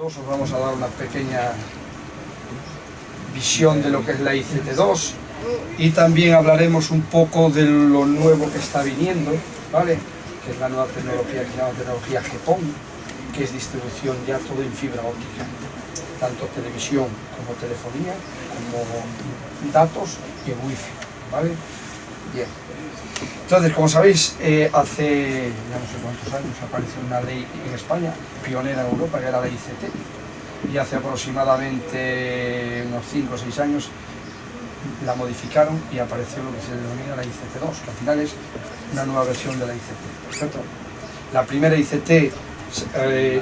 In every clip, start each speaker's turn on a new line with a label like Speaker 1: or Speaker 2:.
Speaker 1: Os vamos a dar una pequeña visión de lo que es la ICT2 y también hablaremos un poco de lo nuevo que está viniendo, ¿vale? Que es la nueva tecnología que se llama tecnología GPON, que es distribución ya todo en fibra óptica, tanto televisión como telefonía, como datos y wifi, ¿vale? Bien. Entonces, como sabéis, hace ya no sé cuántos años apareció una ley en España, pionera en Europa, que era la ICT, y hace aproximadamente unos 5 o 6 años la modificaron y apareció lo que se denomina la ICT2, que al final es una nueva versión de la ICT. ¿Perfecto? La primera ICT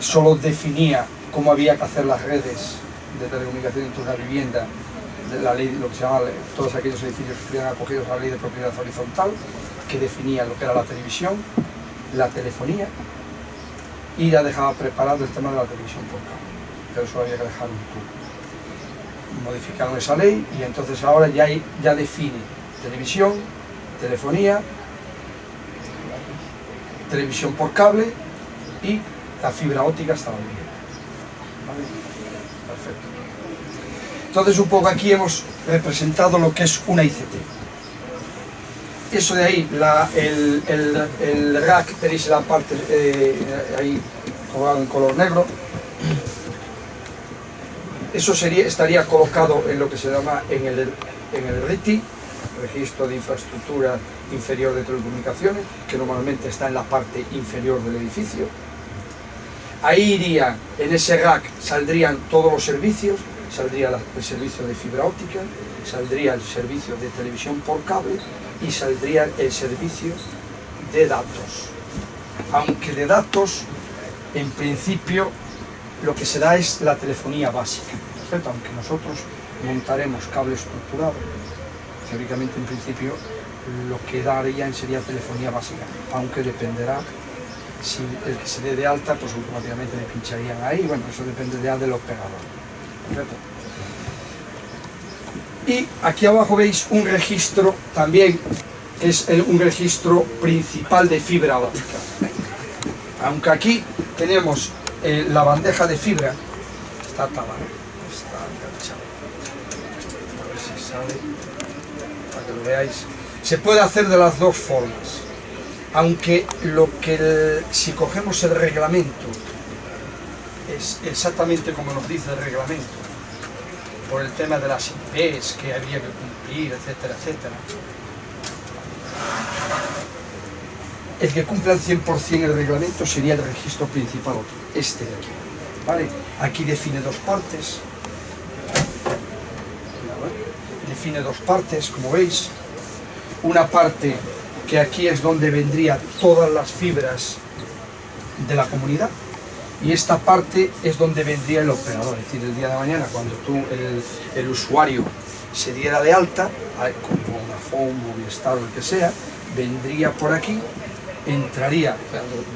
Speaker 1: solo definía cómo había que hacer las redes de telecomunicación dentro de la vivienda, de la ley, lo que se llama todos aquellos edificios que estuvieran acogidos a la ley de propiedad horizontal, que definía lo que era la televisión, la telefonía, y ya dejaba preparado el tema de la televisión por cable, pero eso había que dejar un tubo. Modificaron esa ley y entonces ahora ya define televisión, telefonía, televisión por cable y la fibra óptica hasta la vivienda. ¿Vale? Perfecto. Entonces un poco aquí hemos representado lo que es una ICT. Eso de ahí, el rack, tenéis la parte ahí colgado en color negro. Eso estaría colocado en lo que se llama en el RITI, Registro de Infraestructura Inferior de Telecomunicaciones, que normalmente está en la parte inferior del edificio. Ahí iría, en ese rack saldrían todos los servicios, saldría el servicio de fibra óptica, saldría el servicio de televisión por cable y saldría el servicio de datos. Aunque de datos, en principio, lo que se da es la telefonía básica, ¿perfecto? Aunque nosotros montaremos cable estructurado, teóricamente en principio lo que darían sería telefonía básica, aunque dependerá si el que se dé de alta, pues automáticamente le pincharían ahí, bueno, eso depende ya del operador, ¿perfecto? Y aquí abajo veis un registro también, es un registro principal de fibra óptica. Aunque aquí tenemos la bandeja de fibra, está atada, ¿no? Está enganchada. A ver si sale, para que lo veáis. Se puede hacer de las dos formas, aunque si cogemos el reglamento, es exactamente como nos dice el reglamento, por el tema de las IPs que había que cumplir, etcétera, etcétera. El que cumple al 100% el reglamento sería el registro principal, este de aquí, ¿vale? Aquí define dos partes, como veis. Una parte que aquí es donde vendrían todas las fibras de la comunidad, y esta parte es donde vendría el operador, es decir, el día de mañana cuando el usuario se diera de alta, como Vodafone, Movistar o el que sea, vendría por aquí, entraría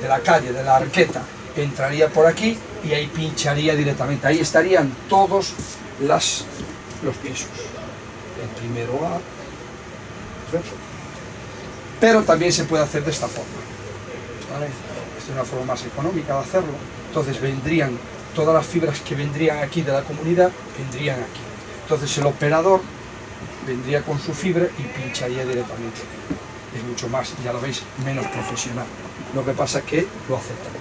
Speaker 1: de la calle, de la arqueta, entraría por aquí y ahí pincharía directamente. Ahí estarían todos los pisos. El primero A, pero también se puede hacer de esta forma, ¿vale? Esta es una forma más económica de hacerlo. Entonces vendrían todas las fibras que vendrían aquí de la comunidad, vendrían aquí. Entonces el operador vendría con su fibra y pincharía directamente. Es mucho más, ya lo veis, menos profesional. Lo que pasa es que lo aceptan.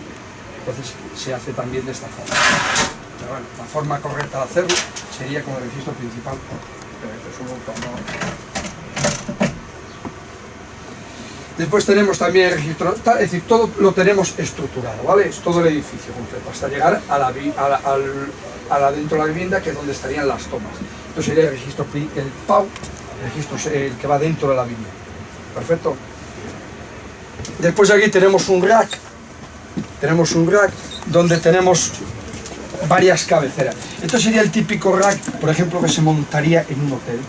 Speaker 1: Entonces se hace también de esta forma. Pero bueno, la forma correcta de hacerlo sería con el registro principal. Después tenemos también el registro, es decir, todo lo tenemos estructurado, ¿vale? Es todo el edificio completo, hasta llegar dentro de la vivienda, que es donde estarían las tomas. Entonces sería el registro, el PAU, el registro el que va dentro de la vivienda. Perfecto. Después aquí tenemos un rack donde tenemos varias cabeceras. Esto sería el típico rack, por ejemplo, que se montaría en un hotel.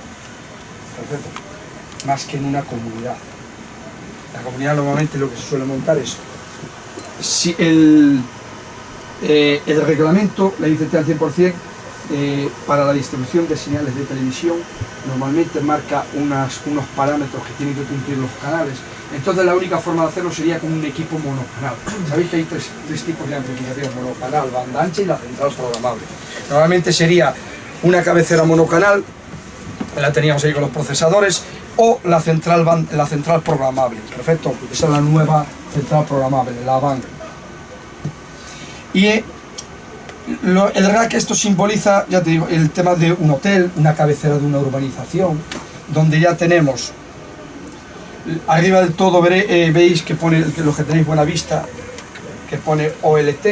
Speaker 1: Perfecto. Más que en una comunidad. La comunidad normalmente lo que se suele montar es, si el reglamento, la ICT al 100%, para la distribución de señales de televisión, normalmente marca unos parámetros que tienen que cumplir los canales, Entonces la única forma de hacerlo sería con un equipo monocanal. Sabéis que hay tres tipos de amplificación: monocanal, banda ancha y la central programable. Normalmente sería una cabecera monocanal, la teníamos ahí con los procesadores, o la central programable. Perfecto, esa es la nueva central programable, la BAN. Y el rack, esto simboliza, ya te digo, el tema de un hotel, una cabecera de una urbanización, donde ya tenemos arriba del todo, veis que pone, los que tenéis buena vista, que pone OLT.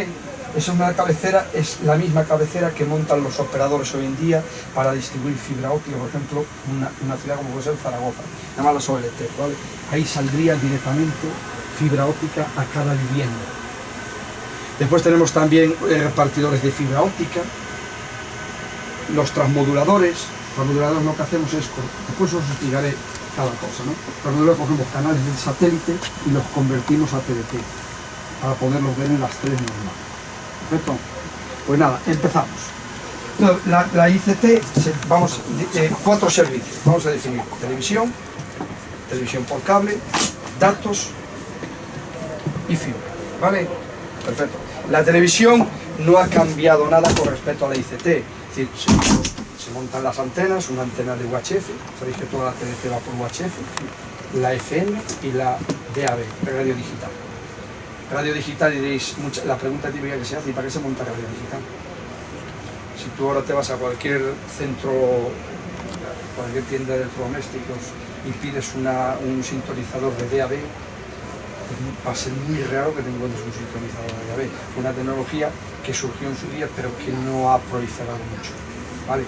Speaker 1: Esa es una cabecera, es la misma cabecera que montan los operadores hoy en día para distribuir fibra óptica, por ejemplo, una ciudad como puede ser Zaragoza, llamadas las OLT, ¿vale? Ahí saldría directamente fibra óptica a cada vivienda. Después tenemos también repartidores de fibra óptica, los transmoduladores. Transmoduladores lo que hacemos es, después os explicaré cada cosa, ¿no? Transmoduladores, cogemos canales del satélite y los convertimos a TDT para poderlos ver en las teles normales. ¿Perfecto? Pues nada, empezamos. La ICT, vamos, 4 servicios. Vamos a definir televisión, televisión por cable, datos y fibra, ¿vale? Perfecto. La televisión no ha cambiado nada con respecto a la ICT. Es decir, se montan las antenas, una antena de UHF, sabéis que toda la TDT va por UHF, la FM y la DAB, radio digital. Radio digital, diréis, la pregunta típica que se hace: ¿y para qué se monta radio digital? Si tú ahora te vas a cualquier centro, cualquier tienda de electrodomésticos y pides un sintonizador de DAB, va a ser muy raro que te encuentres un sintonizador de DAB. Fue una tecnología que surgió en su día, pero que no ha proliferado mucho, ¿vale?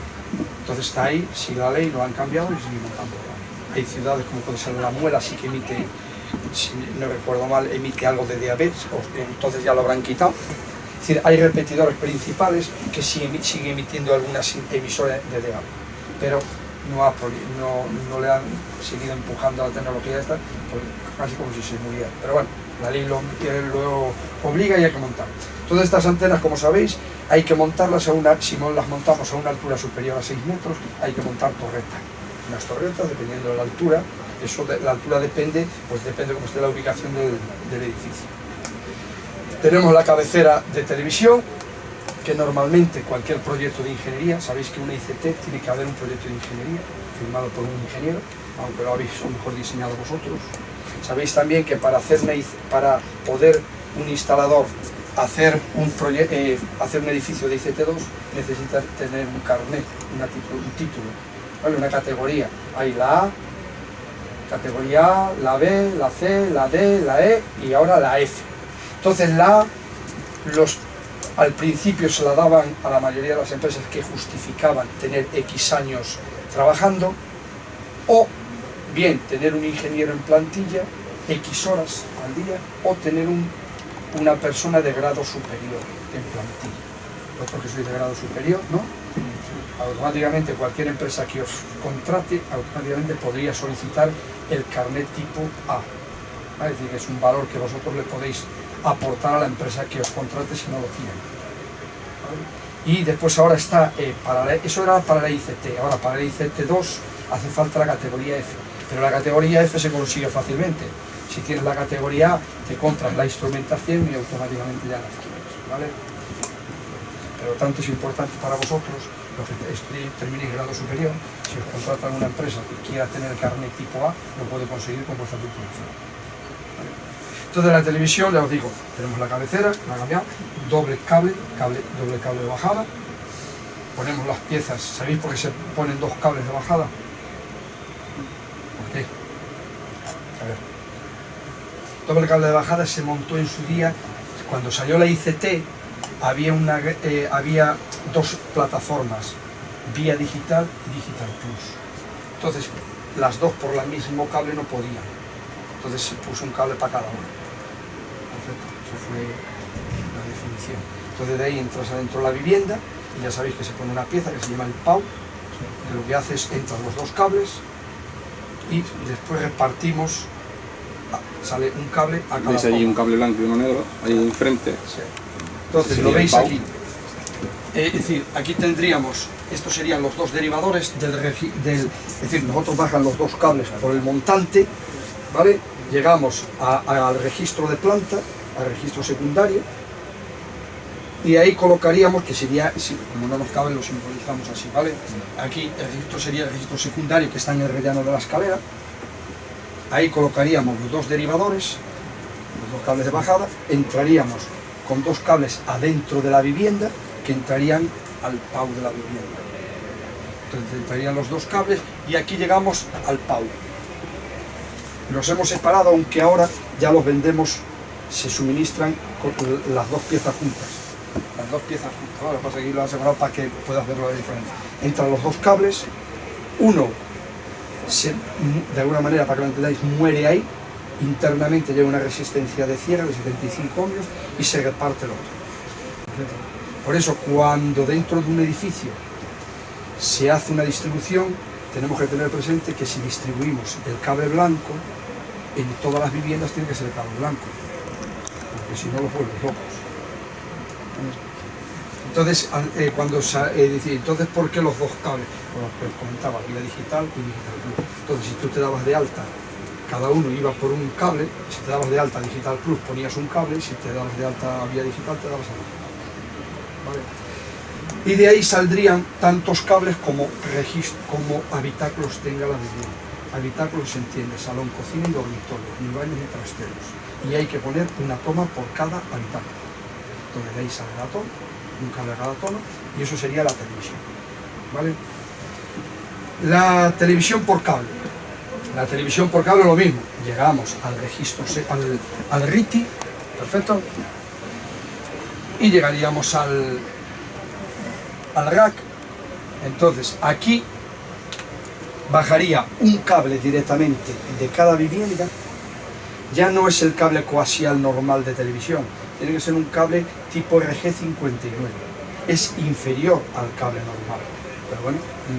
Speaker 1: Entonces está ahí, sigue la ley, lo han cambiado y sigue montando. Hay ciudades como puede ser La Muela, sí que emite, si no recuerdo mal, emite algo de DAB, entonces ya lo habrán quitado. Es decir, hay repetidores principales que siguen emitiendo algunas emisoras de DAB, pero no le han seguido empujando a la tecnología esta, pues casi como si se muriera. Pero bueno, la ley lo obliga y hay que montar. Todas estas antenas, como sabéis, hay que montarlas si no las montamos a una altura superior a 6 metros, hay que montar torretas. Unas torretas, dependiendo de la altura, la altura depende cómo esté la ubicación del edificio. Tenemos la cabecera de televisión, que normalmente cualquier proyecto de ingeniería, sabéis que una ICT tiene que haber un proyecto de ingeniería firmado por un ingeniero, aunque lo habéis a lo mejor diseñado vosotros. Sabéis también que para poder un instalador hacer un edificio de ICT2 necesita tener un carnet, un título, ¿vale? Una categoría. Hay la A, categoría A, la B, la C, la D, la E y ahora la F. Entonces la A, al principio se la daban a la mayoría de las empresas que justificaban tener X años trabajando, o bien tener un ingeniero en plantilla, X horas al día, o tener una persona de grado superior en plantilla. Vosotros que sois de grado superior, ¿no? Automáticamente cualquier empresa que os contrate, automáticamente podría solicitar el carnet tipo A. ¿Vale? Es decir, que es un valor que vosotros le podéis aportar a la empresa que os contrate si no lo tiene. ¿Vale? Y después ahora está, eso era para la ICT, ahora para la ICT2 hace falta la categoría F, pero la categoría F se consigue fácilmente. Si tienes la categoría A, te compras la instrumentación y automáticamente ya la adquieres, ¿vale? Pero tanto es importante para vosotros, los que terminéis grado superior, si os contratan una empresa que quiera tener el carnet tipo A, lo puede conseguir con vuestra titulación. ¿Vale? Entonces la televisión, ya os digo, tenemos la cabecera, la cambiamos, doble cable de bajada, ponemos las piezas. ¿Sabéis por qué se ponen 2 cables de bajada? ¿Por qué? A ver. Doble cable de bajada se montó en su día, cuando salió la ICT, había 2 plataformas, Vía Digital y Digital Plus. Entonces, las 2 por el mismo cable no podían. Entonces se puso un cable para cada uno. Perfecto, esa fue la definición. Entonces de ahí entras adentro de la vivienda y ya sabéis que se pone una pieza que se llama el PAU, que lo que hace es entran los 2 cables y después repartimos, sale un cable a cada.
Speaker 2: ¿Veis allí un cable blanco y uno negro, ahí enfrente?
Speaker 1: Sí. Entonces lo veis aquí. Es decir, aquí tendríamos, estos serían los 2 derivadores es decir, nosotros bajan los 2 cables por el montante, ¿vale? llegamos al registro de planta, al registro secundario, y ahí colocaríamos, que sería, como no nos cabe, lo simbolizamos así, ¿vale? Aquí el registro sería el registro secundario que está en el rellano de la escalera. Ahí colocaríamos los dos derivadores, los dos cables de bajada, entraríamos con dos cables adentro de la vivienda que entrarían al PAU de la vivienda. Entonces entrarían los dos cables y aquí llegamos al PAU. Los hemos separado, aunque ahora ya los vendemos, se suministran con las dos piezas juntas. Las dos piezas juntas. Ahora pasa que aquí lo han separado para que puedas verlo de diferencia. Entran los dos cables, uno de alguna manera, para que lo entendáis, muere ahí, internamente lleva una resistencia de cierre de 75 ohmios y se reparte el otro. Por eso, cuando dentro de un edificio se hace una distribución, tenemos que tener presente que si distribuimos el cable blanco, en todas las viviendas tiene que ser el cable blanco, porque si no los vuelves locos. Entonces, entonces, ¿por qué los dos cables? Bueno, pues comentaba, vía digital y digital plus. Entonces, si tú te dabas de alta, cada uno iba por un cable. Si te dabas de alta digital plus, ponías un cable. Si te dabas de alta vía digital, te dabas el otro cable. ¿Vale? Y de ahí saldrían tantos cables como habitáculos tenga la vivienda. Habitáculos se entiende, salón, cocina y dormitorio, ni baños ni trasteros. Y hay que poner una toma por cada habitáculo. Entonces de ahí sale la toma, un cable a cada tono, y eso sería la televisión. ¿Vale? La televisión por cable. La televisión por cable lo mismo. Llegamos al registro, al RITI, perfecto, y llegaríamos al rack. Entonces aquí bajaría un cable directamente de cada vivienda. Ya no es el cable coaxial normal de televisión, tiene que ser un cable tipo RG59. Es inferior al cable normal, pero bueno,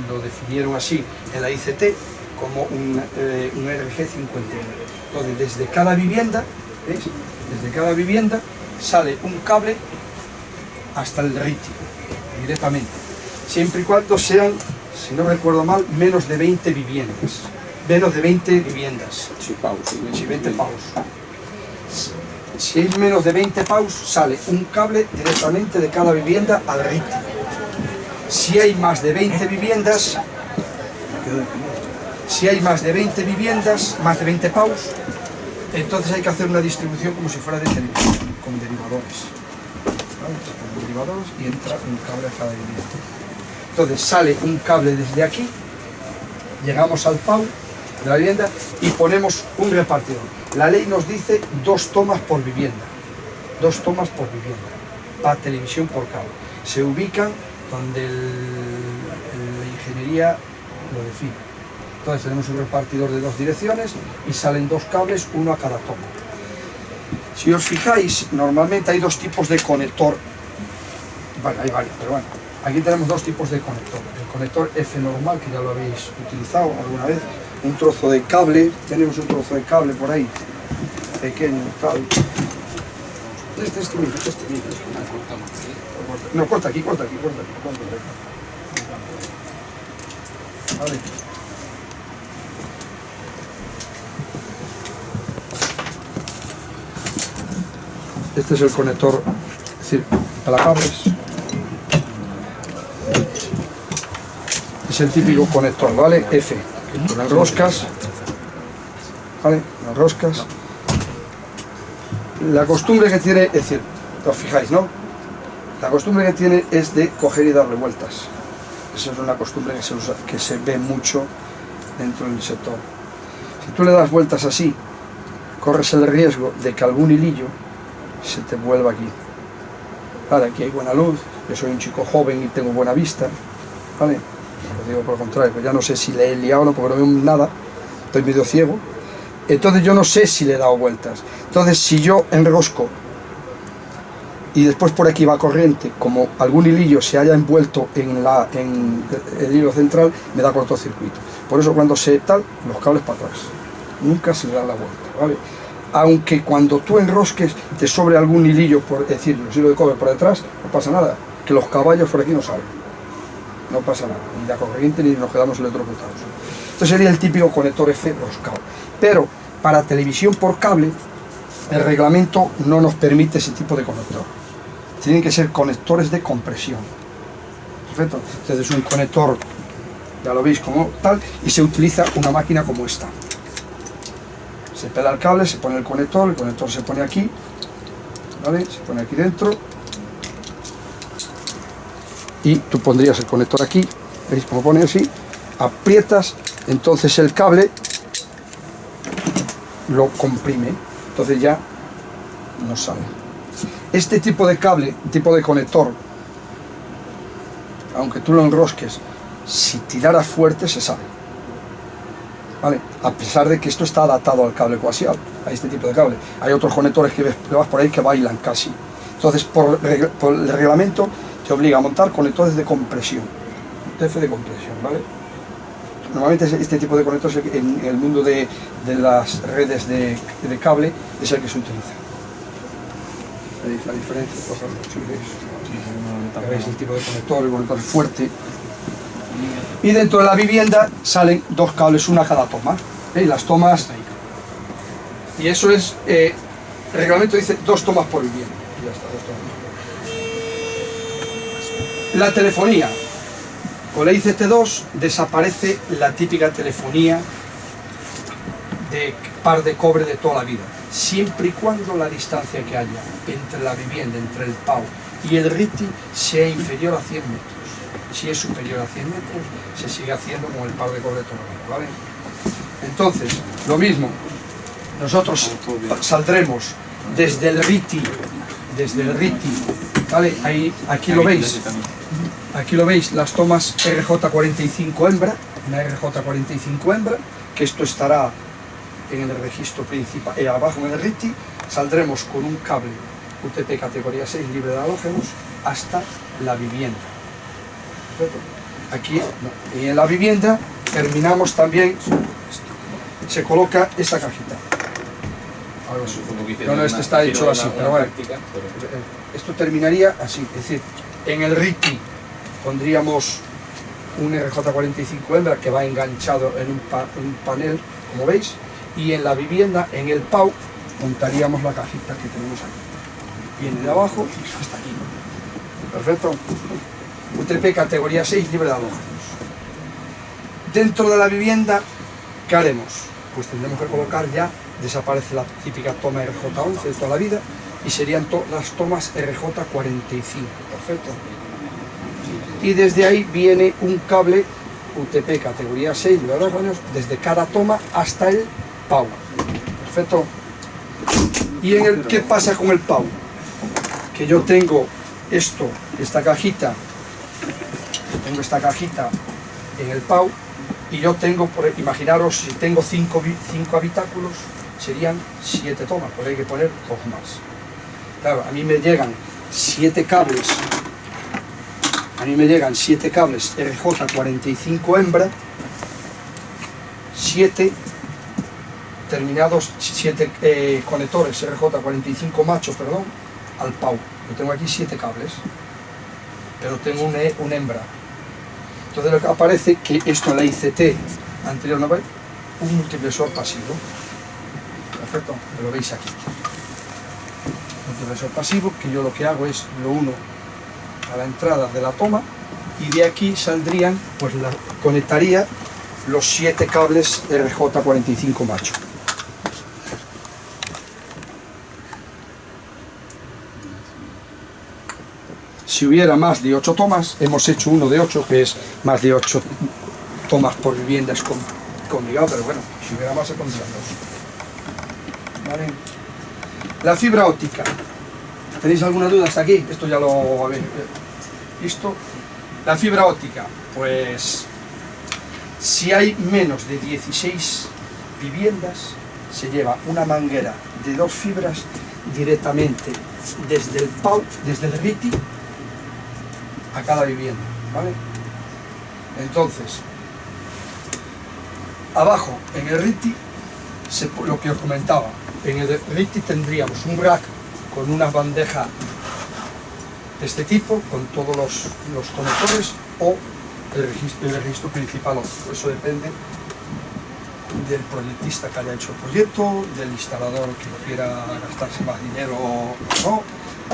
Speaker 1: lo definieron así en la ICT como un RG59. Entonces desde cada vivienda, ¿veis? Desde cada vivienda sale un cable hasta el RITI directamente, siempre y cuando sean, si no recuerdo mal, menos de 20 viviendas. Menos de 20 viviendas.
Speaker 2: Sí, paus.
Speaker 1: Sí, 20 paus. Si es menos de 20 paus, sale un cable directamente de cada vivienda al RITI. Si hay más de 20 viviendas, más de 20 paus, entonces hay que hacer una distribución como si fuera de televisión, con derivadores. ¿Vale? Con derivadores y entra un cable a cada vivienda. Entonces sale un cable desde aquí, llegamos al PAU de la vivienda y ponemos un repartidor. La ley nos dice 2 tomas por vivienda. 2 tomas por vivienda. Para televisión por cable. Se ubican donde la ingeniería lo define. Entonces tenemos un repartidor de 2 direcciones y salen 2 cables, uno a cada toma. Si os fijáis, normalmente hay 2 tipos de conector. Bueno, hay varios, pero bueno. Aquí tenemos 2 tipos de conector. El conector F normal, que ya lo habéis utilizado alguna vez. Un trozo de cable, tenemos un trozo de cable por ahí, pequeño, tal. Este mismo. No, corta aquí. Vale. Este es el conector, es decir, para cables. Es el típico conector, ¿vale? F, con las roscas, ¿vale? Las roscas. La costumbre que tiene, es decir, os fijáis, ¿no? La costumbre que tiene es de coger y darle vueltas. Esa es una costumbre que se usa, que se ve mucho dentro del sector. Si tú le das vueltas así, corres el riesgo de que algún hilillo se te vuelva aquí. Vale, aquí hay buena luz, yo soy un chico joven y tengo buena vista, ¿vale? Os digo por el contrario, pues ya no sé si le he liado o no, porque no veo nada, estoy medio ciego. Entonces yo no sé si le he dado vueltas. Entonces si yo enrosco y después por aquí va corriente, como algún hilillo se haya envuelto en el hilo central, me da cortocircuito. Por eso cuando se tal, los cables para atrás, nunca se le da la vuelta, ¿vale? Aunque cuando tú enrosques te sobre algún hilillo, por decir, los hilos de cobre por detrás, no pasa nada, que los caballos por aquí no salen, no pasa nada, ni la corriente ni nos quedamos electrocutados. Esto sería el típico conector F roscado. Pero para televisión por cable, el reglamento no nos permite ese tipo de conector. Tienen que ser conectores de compresión. Perfecto. Entonces es un conector, ya lo veis como tal, y se utiliza una máquina como esta. Se pela el cable, se pone el conector se pone aquí, ¿vale? Se pone aquí dentro. Y tú pondrías el conector aquí, ¿veis cómo pone así? Aprietas, entonces el cable lo comprime, entonces ya no sale. Este tipo de cable, tipo de conector, aunque tú lo enrosques, si tirara fuerte se sale, ¿vale? A pesar de que esto está adaptado al cable coaxial, a este tipo de cable. Hay otros conectores que vas por ahí que bailan casi. Entonces por el reglamento te obliga a montar conectores de compresión, TF de compresión, ¿vale? Normalmente este tipo de conectores en el mundo de las redes de cable es el que se utiliza. ¿Veis la diferencia? ¿Veis el tipo de conector? El conector es fuerte. Y dentro de la vivienda salen dos cables, una a cada toma. ¿Veis? Las tomas. Y eso es, el reglamento dice 2 tomas por vivienda. Y ya está, 2 tomas. La telefonía. Con la ICT2 desaparece la típica telefonía de par de cobre de toda la vida, siempre y cuando la distancia que haya entre la vivienda, entre el PAU y el RITI sea inferior a 100 metros. Si es superior a 100 metros, se sigue haciendo con el par de cobre de toda la vida, ¿vale? Entonces, lo mismo, nosotros saldremos desde el RITI, ¿vale? Ahí, aquí lo veis. Aquí lo veis, las tomas RJ45 hembra, una RJ45 hembra, que esto estará en el registro principal, abajo en el RITI. Saldremos con un cable UTP categoría 6 libre de halógenos hasta la vivienda. ¿Perfecto? Aquí, no. Y en la vivienda terminamos también, se coloca esta cajita. No, este está hecho así, pero bueno, esto terminaría así, es decir, en el RITI pondríamos un RJ45 hembra que va enganchado en un panel, como veis, y en la vivienda, en el PAU, montaríamos la cajita que tenemos aquí. Viene de abajo hasta aquí. Perfecto. UTP categoría 6 libre de halógenos. Dentro de la vivienda, ¿qué haremos? Pues tendremos que colocar ya, desaparece la típica toma RJ11 de toda la vida, y serían las tomas RJ45. Perfecto. Y desde ahí viene un cable UTP categoría 6 de halógenos desde cada toma hasta el PAU. Perfecto. ¿Y qué pasa con el PAU? Que yo tengo esta cajita en el PAU, y yo tengo, imaginaros, si tengo 5 habitáculos, serían 7 tomas, pues hay que poner 2 más. Claro, a mí me llegan 7 cables. RJ45 hembra, 7 terminados, 7 conectores RJ45 machos, perdón, al PAU. Yo tengo aquí 7 cables, pero tengo una hembra. Entonces lo que aparece que esto en la ICT anterior, ¿no veis? Un multiplexor pasivo. Perfecto, lo veis aquí. Multiplexor pasivo, que yo lo que hago es lo uno a la entrada de la toma, y de aquí saldrían, pues conectaría los 7 cables RJ45 macho. Si hubiera más de 8 tomas, hemos hecho uno de 8, que es más de 8 tomas por vivienda, es complicado, pero bueno, si hubiera más se pondrían 2. ¿Vale? La fibra óptica. ¿Tenéis alguna duda hasta aquí? Esto ya lo habéis visto. La fibra óptica, pues si hay menos de 16 viviendas, se lleva una manguera de 2 fibras directamente desde el PAU, desde el RITI, a cada vivienda, ¿vale? Entonces, abajo en el RITI, lo que os comentaba, en el RITI tendríamos un rack con una bandeja de este tipo, con todos los conectores, o el registro principal óptico. Eso depende del proyectista que haya hecho el proyecto, del instalador que no quiera gastarse más dinero o no,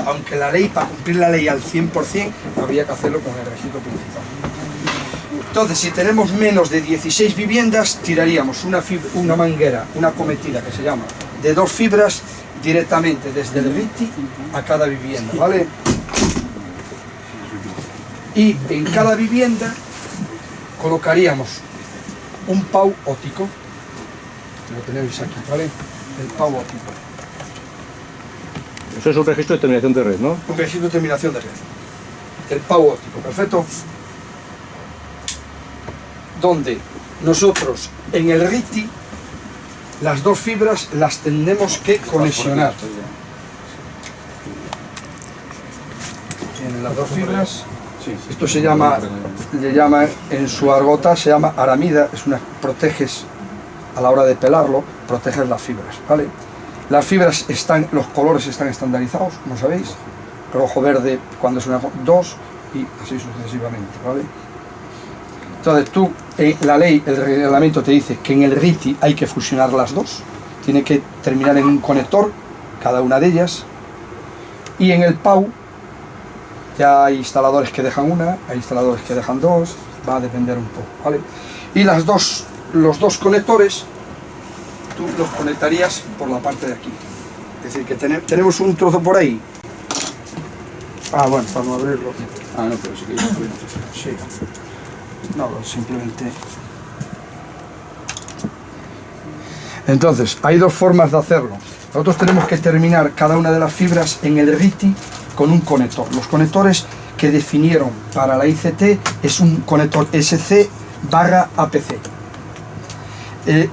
Speaker 1: aunque la ley, para cumplir la ley al 100%, habría que hacerlo con el registro principal. Entonces, si tenemos menos de 16 viviendas, tiraríamos una manguera, una cometida que se llama, de 2 fibras directamente desde el RITI a cada vivienda, ¿vale? Y en cada vivienda colocaríamos un PAU óptico, lo tenéis aquí, ¿vale? El PAU óptico.
Speaker 3: Eso es un registro de terminación de red, ¿no?
Speaker 1: Un registro de terminación de red. El PAU óptico, perfecto. Donde nosotros en el RITI las 2 fibras las tenemos que conexionar. Tienen las 2 fibras. Esto se llama en su argota, se llama aramida, es una, proteges a la hora de pelarlo, proteges las fibras, ¿vale? Las fibras están, los colores están estandarizados, como sabéis, rojo, verde, cuando es una 2 y así sucesivamente, ¿vale? Entonces tú, la ley, el reglamento te dice que en el RITI hay que fusionar las 2, tiene que terminar en un conector, cada una de ellas, y en el PAU ya hay instaladores que dejan una, hay instaladores que dejan 2, va a depender un poco, ¿vale? Y los dos conectores, tú los conectarías por la parte de aquí. Es decir, que tenemos un trozo por ahí. Ah, bueno, para no abrirlo.
Speaker 2: Ah, no, pero sí que
Speaker 1: Sí. No, simplemente... Entonces, hay 2 formas de hacerlo. Nosotros tenemos que terminar cada una de las fibras en el RITI con un conector. Los conectores que definieron para la ICT es un conector SC/APC.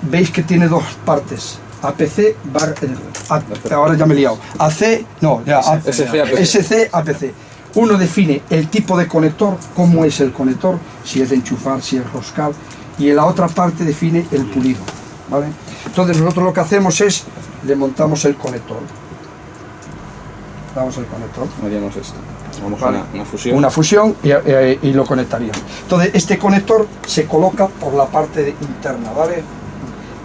Speaker 1: Veis que tiene 2 partes. APC ahora ya me he liado. AC, no, ya, SC/APC. Uno define el tipo de conector, cómo es el conector, si es de enchufar, si es roscar, y en la otra parte define el pulido, ¿vale? Entonces nosotros lo que hacemos es, le montamos el conector. Damos el conector.
Speaker 2: Haríamos esto. Vamos
Speaker 1: Vale.
Speaker 2: a una fusión.
Speaker 1: Una fusión y lo conectaríamos. Entonces este conector se coloca por la parte interna, ¿vale?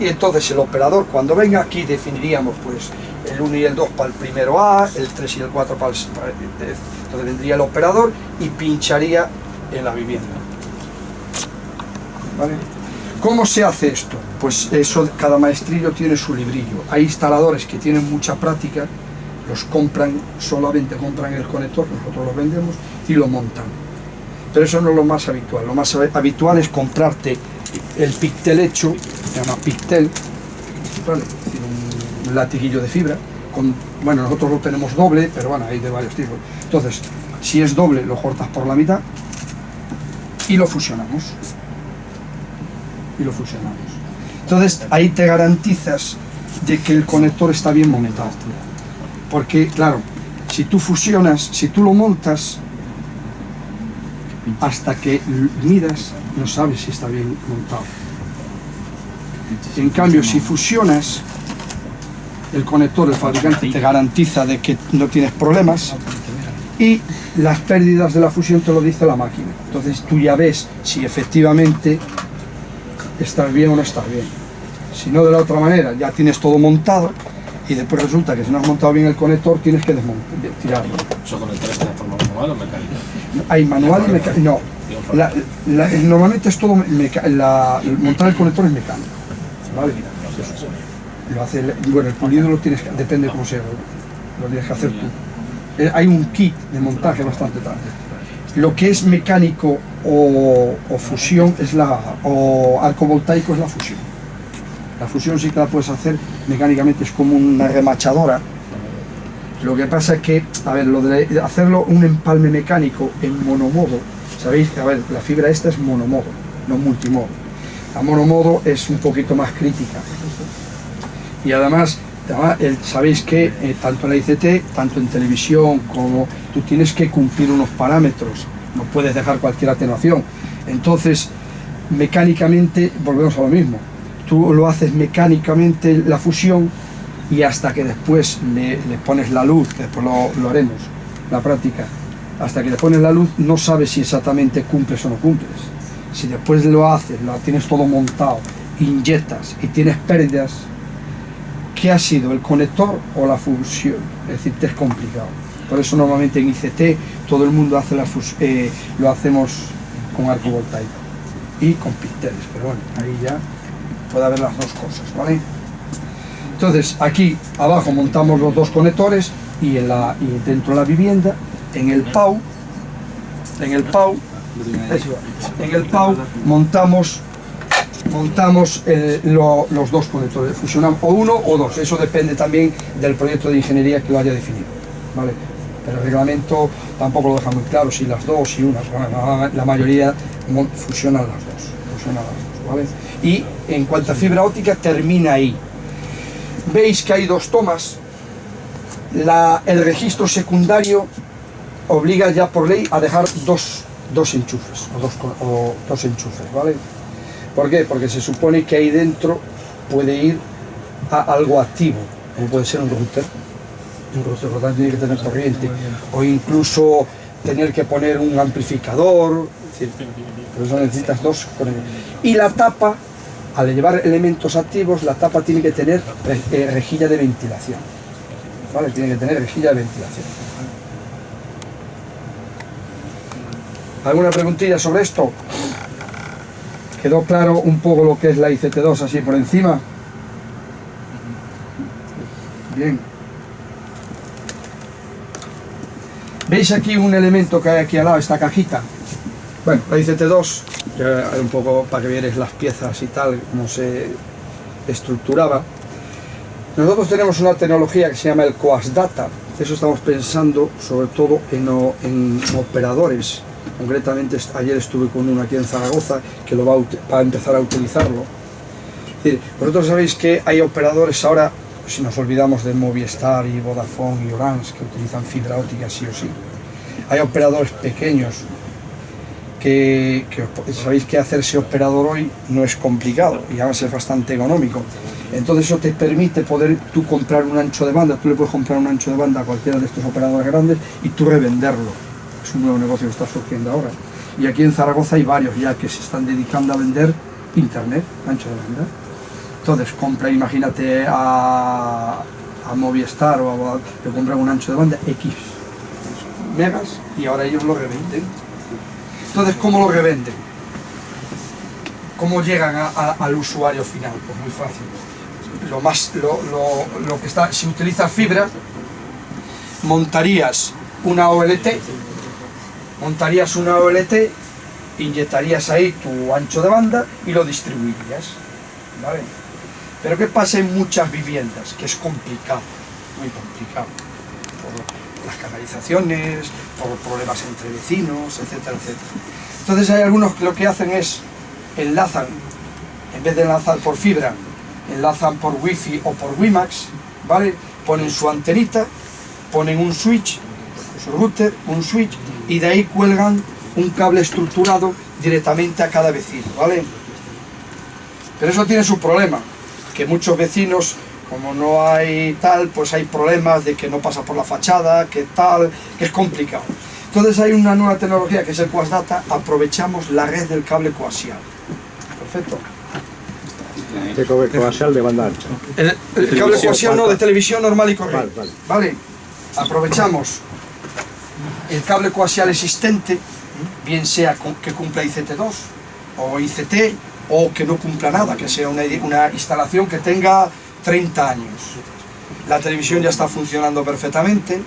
Speaker 1: Y entonces el operador cuando venga aquí definiríamos pues el 1 y el 2 para el primero A, el 3 y el 4 para el... Entonces vendría el operador y pincharía en la vivienda. ¿Vale? ¿Cómo se hace esto? Pues eso, cada maestrillo tiene su librillo. Hay instaladores que tienen mucha práctica, los compran, solamente compran el conector, nosotros lo vendemos y lo montan. Pero eso no es lo más habitual. Lo más habitual es comprarte el pictel hecho, se llama pictel, ¿vale? Es decir, un latiguillo de fibra. Bueno, nosotros lo tenemos doble, pero bueno, hay de varios tipos. Entonces, si es doble, lo cortas por la mitad y lo fusionamos. Entonces, ahí te garantizas de que el conector está bien montado. Porque, claro, si tú fusionas, si tú lo montas, hasta que miras, no sabes si está bien montado. En cambio, si fusionas, el conector, el fabricante te garantiza de que no tienes problemas y las pérdidas de la fusión te lo dice la máquina. Entonces tú ya ves si efectivamente estás bien o no estás bien. Si no, de la otra manera, ya tienes todo montado y después resulta que si no has montado bien el conector tienes que tirarlo.
Speaker 4: ¿Eso conector está de forma manual o mecánica?
Speaker 1: Hay manual y mecánico. No, normalmente es todo montar el conector es mecánico, ¿vale? Lo hace, bueno, el pulido lo tienes que, depende de cómo sea, lo tienes que hacer tú. Hay un kit de montaje bastante tarde. Lo que es mecánico o fusión es o arcovoltaico es la fusión. La fusión sí que la puedes hacer mecánicamente, es como una remachadora. Lo que pasa es que, a ver, lo de hacerlo un empalme mecánico en monomodo, sabéis que, a ver, la fibra esta es monomodo, no multimodo. La monomodo es un poquito más crítica. Y además, sabéis que tanto en la ICT, tanto en televisión, como tú tienes que cumplir unos parámetros, no puedes dejar cualquier atenuación. Entonces, mecánicamente, volvemos a lo mismo. Tú lo haces mecánicamente la fusión y hasta que después le pones la luz, que después lo haremos, la práctica, hasta que le pones la luz no sabes si exactamente cumples o no cumples. Si después lo haces, lo tienes todo montado inyectas y tienes pérdidas, ¿qué ha sido, el conector o la fusión? Es decir, te es complicado. Por eso normalmente en ICT todo el mundo hace lo hacemos con arco voltaico y con pinteles, pero bueno, ahí ya puede haber las dos cosas, ¿vale? Entonces aquí abajo montamos los dos conectores y dentro de la vivienda, en el PAU montamos los dos conectores, fusionamos o uno o dos, eso depende también del proyecto de ingeniería que lo haya definido, ¿vale? Pero el reglamento tampoco lo deja muy claro si las dos, si una, la mayoría fusionan las dos, ¿vale? Y en cuanto a fibra óptica termina ahí. Veis que hay dos tomas, el registro secundario obliga ya por ley a dejar dos enchufes, o dos enchufes, ¿vale? ¿Por qué? Porque se supone que ahí dentro puede ir a algo activo, como puede ser un router, por lo tanto tiene que tener corriente, o incluso tener que poner un amplificador, es decir, por eso necesitas dos conectores. Y la tapa, al llevar elementos activos, la tapa tiene que tener rejilla de ventilación, ¿vale? Tiene que tener rejilla de ventilación. ¿Alguna preguntilla sobre esto? ¿Quedó claro un poco lo que es la ICT2 así por encima? Bien. ¿Veis aquí un elemento que hay aquí al lado, esta cajita? Bueno, la ICT2, ya un poco para que vierais las piezas y tal, cómo se estructuraba. Nosotros tenemos una tecnología que se llama el Coax Data. Eso estamos pensando sobre todo en operadores. Concretamente ayer estuve con uno aquí en Zaragoza que lo va a empezar a utilizarlo. Es decir, vosotros sabéis que hay operadores ahora, si nos olvidamos de Movistar y Vodafone y Orange, que utilizan fibra óptica sí o sí. Hay operadores pequeños que sabéis que hacerse operador hoy no es complicado y además es bastante económico. Entonces eso te permite poder tú comprar un ancho de banda, tú le puedes comprar un ancho de banda a cualquiera de estos operadores grandes y tú revenderlo. Es un nuevo negocio que está surgiendo ahora. Y aquí en Zaragoza hay varios ya que se están dedicando a vender internet, ancho de banda. Entonces compra, imagínate a Movistar le compran un ancho de banda X megas y ahora ellos lo revenden. Entonces, ¿cómo lo revenden? ¿Cómo llegan al usuario final? Pues muy fácil. Lo que está, si utilizas fibra, montarías una OLT, inyectarías ahí tu ancho de banda y lo distribuirías, ¿vale? Pero ¿qué pasa en muchas viviendas? Que es complicado, muy complicado, por las canalizaciones, por problemas entre vecinos, etcétera, etcétera. Entonces hay algunos que lo que hacen es enlazan, en vez de enlazar por fibra, enlazan por wifi o por WiMAX, ¿vale? Ponen su antenita, ponen un switch, su router, un switch, y de ahí cuelgan un cable estructurado directamente a cada vecino, ¿vale? Pero eso tiene su problema, que muchos vecinos, como no hay tal, pues hay problemas de que no pasa por la fachada, que tal, que es complicado. Entonces hay una nueva tecnología que es el Coax Data, aprovechamos la red del cable coaxial. Perfecto.
Speaker 3: ¿Qué cable coaxial de banda ancha?
Speaker 1: El cable coaxial no, de televisión normal y corriente. Vale. Aprovechamos el cable coaxial existente, bien sea que cumpla ICT2 o ICT, o que no cumpla nada, que sea una instalación que tenga 30 años. La televisión ya está funcionando perfectamente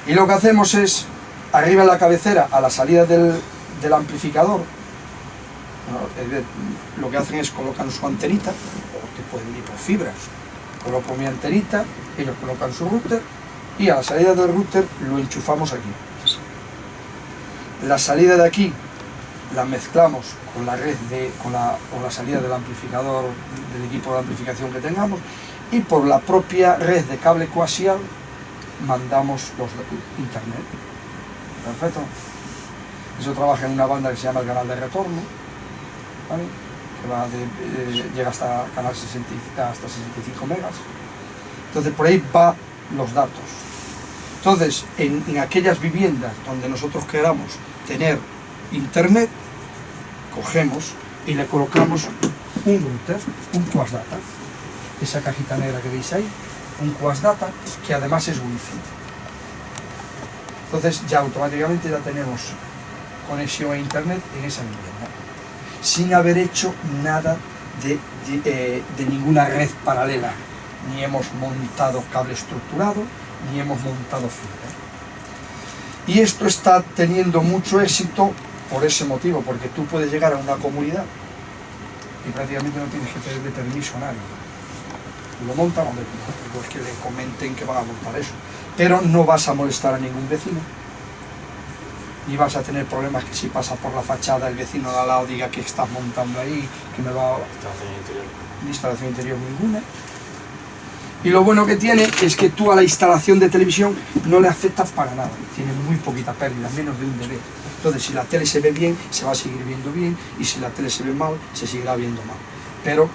Speaker 1: y lo que hacemos es, arriba en la cabecera, a la salida del amplificador, lo que hacen es colocan su antenita, o que pueden ir por fibra, coloco mi antenita, ellos colocan su router y a la salida del router lo enchufamos aquí. La salida de aquí la mezclamos con la red con la salida del amplificador, del equipo de amplificación que tengamos, y por la propia red de cable coaxial mandamos los internet. Perfecto. Eso trabaja en una banda que se llama el canal de retorno, ¿vale? Que llega hasta canal 65 megas. Entonces por ahí va los datos. Entonces en aquellas viviendas donde nosotros queramos tener internet, cogemos y le colocamos un router, un QoS-Data, esa cajita negra que veis ahí, un QoS-Data que además es Wi-Fi. Entonces ya automáticamente ya tenemos conexión a internet en esa vivienda, sin haber hecho nada de ninguna red paralela, ni hemos montado cable estructurado, ni hemos montado fibra. Y esto está teniendo mucho éxito por ese motivo, porque tú puedes llegar a una comunidad y prácticamente no tienes que pedirle permiso a nadie. Lo montan donde los que le comenten que van a montar eso, pero no vas a molestar a ningún vecino, ni vas a tener problemas que si pasa por la fachada el vecino de al lado diga que estás montando ahí, que me va a... instalación interior ninguna. Y lo bueno que tiene es que tú a la instalación de televisión no le afectas para nada, tiene muy poquita pérdida, menos de 1 dB. Entonces si la tele se ve bien, se va a seguir viendo bien, y si la tele se ve mal, se seguirá viendo mal. Pero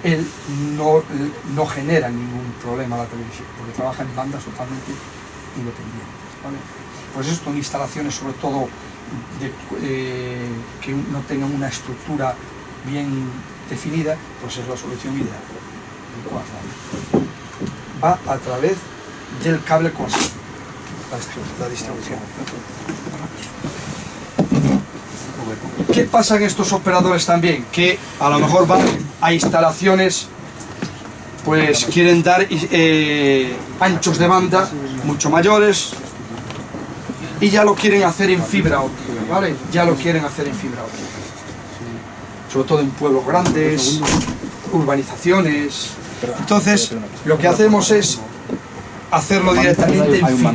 Speaker 1: él no genera ningún problema a la televisión, porque trabaja en bandas totalmente independientes, ¿vale? Pues esto son instalaciones sobre todo que no tengan una estructura bien definida, pues es la solución ideal. Va a través del cable QoS, la distribución. ¿Qué pasa en estos operadores también? Que a lo mejor van a instalaciones, pues quieren dar anchos de banda mucho mayores y ya lo quieren hacer en fibra óptica, ¿vale? Ya lo quieren hacer en fibra óptica. Sobre todo en pueblos grandes, urbanizaciones. Entonces, lo que hacemos es hacerlo directamente en fibra.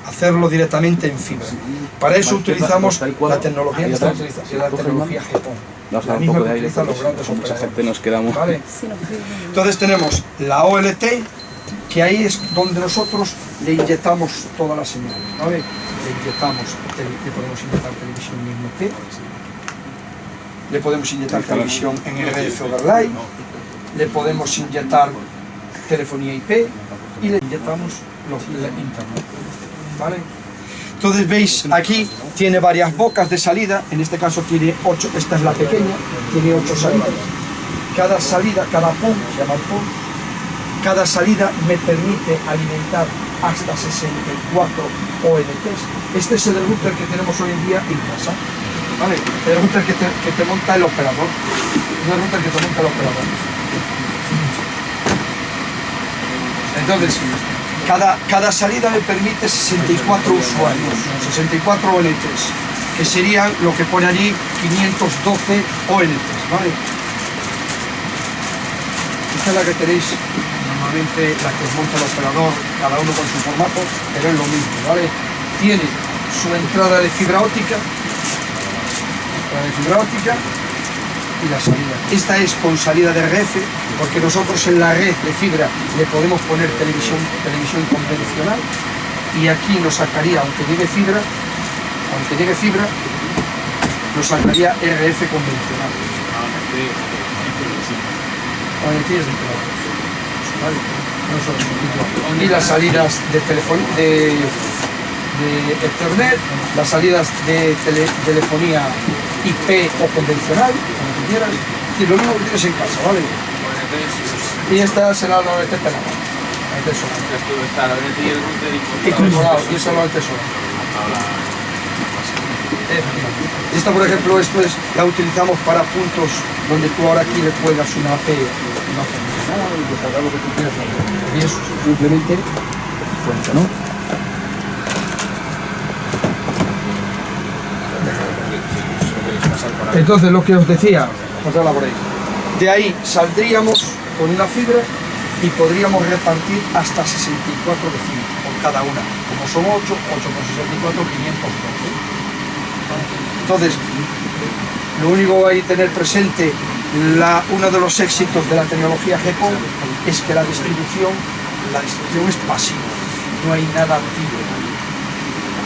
Speaker 1: Hacerlo directamente en fibra. Para eso utilizamos la tecnología que está utilizando, que es la tecnología GPON. La misma que utilizan los grandes operadores. ¿Vale? Entonces tenemos la OLT, que ahí es donde nosotros le inyectamos todas las señales, ¿vale? Le podemos inyectar televisión en MP, le podemos inyectar televisión en RF Overlay, le podemos inyectar telefonía IP y le inyectamos internet, ¿vale? Entonces veis aquí tiene varias bocas de salida, en este caso tiene 8, esta es la pequeña, tiene 8 salidas. Cada salida, cada PON, se llama PON, cada salida me permite alimentar hasta 64 ONTs. Este es el router que tenemos hoy en día en casa, ¿vale? El router que te monta el operador, el router que te monta el operador. Entonces, cada salida me permite 64 usuarios, 64 ONTs, que serían lo que pone allí 512 ONTs, ¿vale? Esta es la que tenéis, normalmente la que monta el operador, cada uno con su formato, pero es lo mismo, ¿vale? Tiene su entrada de fibra óptica, y la salida. Esta es con salida de RF, porque nosotros en la red de fibra le podemos poner televisión convencional, y aquí nos sacaría, aunque llegue fibra, nos sacaría RF convencional. Y las salidas de Ethernet, las salidas de telefonía IP o convencional, como tú quieras, y lo mismo que tienes en casa, ¿vale? Y esta será la ONT pelada, y controlado, y esa es la ONT sola. Esta, por ejemplo, la utilizamos para puntos donde tú ahora aquí le cuelgas una AP, y descargar lo que tú quieras, y eso simplemente cuenta, ¿no? Entonces, lo que os decía, pasarla por ahí. De ahí saldríamos con una fibra y podríamos repartir hasta 64 vecinos por cada una. Como son 8 con 64, 512. Entonces, lo único que hay que tener presente, uno de los éxitos de la tecnología GPON es que la distribución es pasiva, no hay nada activo.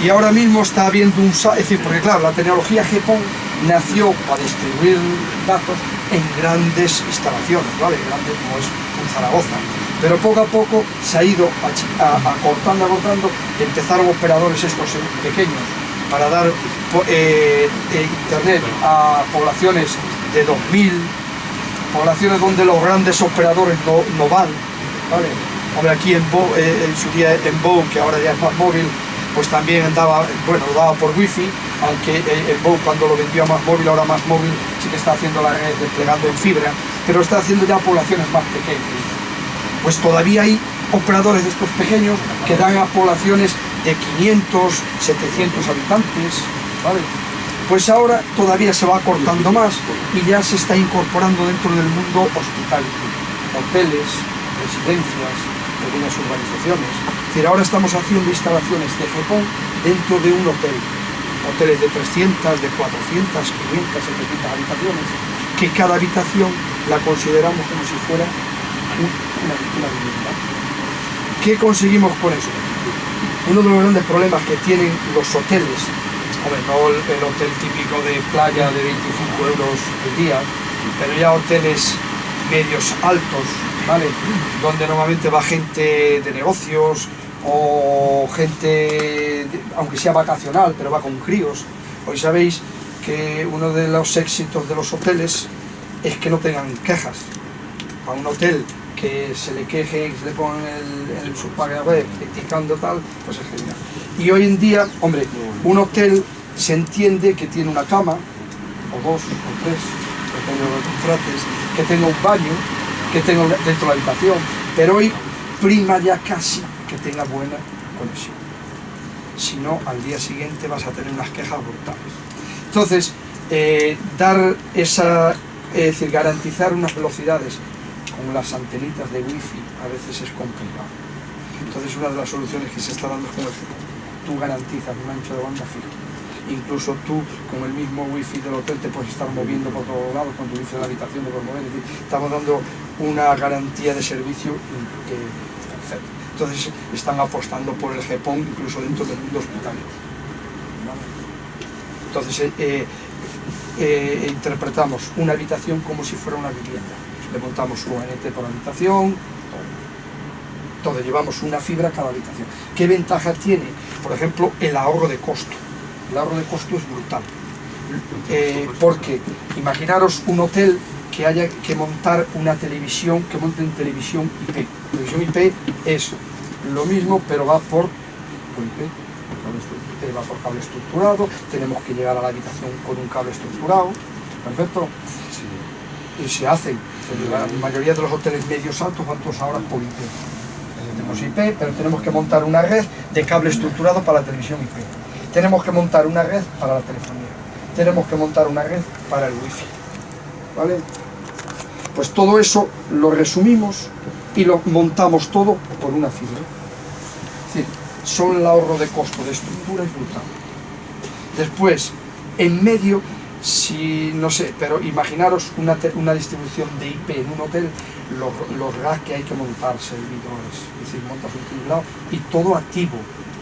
Speaker 1: Y ahora mismo está habiendo es decir, porque claro, la tecnología GPON nació para distribuir datos en grandes instalaciones, ¿vale? Grandes como es un Zaragoza. Pero poco a poco se ha ido acortando y empezaron operadores estos pequeños para dar internet a poblaciones de 2.000, poblaciones donde los grandes operadores no van, ¿vale? Hombre, aquí en su día en Bow, que ahora ya es más móvil, pues también andaba, bueno, lo daba por wifi, aunque en Bow cuando lo vendió a más móvil, ahora más móvil sí que está haciendo la red desplegando en fibra, pero está haciendo ya poblaciones más pequeñas. Pues todavía hay operadores de estos pequeños que dan a poblaciones de 500, 700 habitantes, ¿vale? Pues ahora todavía se va acortando más y ya se está incorporando dentro del mundo hospitality, hoteles, residencias, pequeñas urbanizaciones. Es decir, ahora estamos haciendo instalaciones de GPON dentro de un hotel. Hoteles de 300, de 400, 500, 700 habitaciones, que cada habitación la consideramos como si fuera una vivienda. ¿Qué conseguimos con eso? Uno de los grandes problemas que tienen los hoteles, hombre, no el hotel típico de playa de 25 euros al día, pero ya hoteles medios altos, ¿vale? Donde normalmente va gente de negocios o gente, aunque sea vacacional, pero va con críos. Hoy sabéis que uno de los éxitos de los hoteles es que no tengan quejas. A un hotel que se le queje, que se le pongan en su página web criticando tal, pues es genial. Y hoy en día, hombre, un hotel se entiende que tiene una cama, o dos, o tres, depende de los contrates, que tenga un baño, que tenga dentro de la habitación, pero hoy prima ya casi que tenga buena conexión. Si no, al día siguiente vas a tener unas quejas brutales. Entonces, dar esa, es decir, garantizar unas velocidades con las antenitas de wifi a veces es complicado. Entonces, una de las soluciones que se está dando es como tú garantizas un ancho de banda fijo. Incluso tú, con el mismo wifi del hotel, te puedes estar moviendo por todos lados, con tu wifi de la habitación te puedes mover. Es decir, estamos dando una garantía de servicio perfecta. Entonces, están apostando por el GPON incluso dentro del mundo hospitalario. ¿Vale? Entonces, interpretamos una habitación como si fuera una vivienda. Le montamos su ONT por habitación, todo, llevamos una fibra a cada habitación. ¿Qué ventaja tiene? Por ejemplo, el ahorro de costo. El ahorro de costo es brutal, porque imaginaros un hotel que haya que montar una televisión, que monten televisión IP. Televisión IP es lo mismo, pero va por IP. Va por cable estructurado, tenemos que llegar a la habitación con un cable estructurado, perfecto. Y se hacen, la mayoría de los hoteles medios altos van todos ahora por IP. Tenemos IP, pero tenemos que montar una red de cable estructurado para la televisión IP. Tenemos que montar una red para la telefonía. Tenemos que montar una red para el wifi. ¿Vale? Pues todo eso lo resumimos y lo montamos todo por una fibra. Es decir, son el ahorro de costo de estructura es brutal. Después, en medio, si no sé, pero imaginaros una distribución de IP en un hotel, los racks que hay que montar, servidores, es decir, montas un tinglado y todo activo,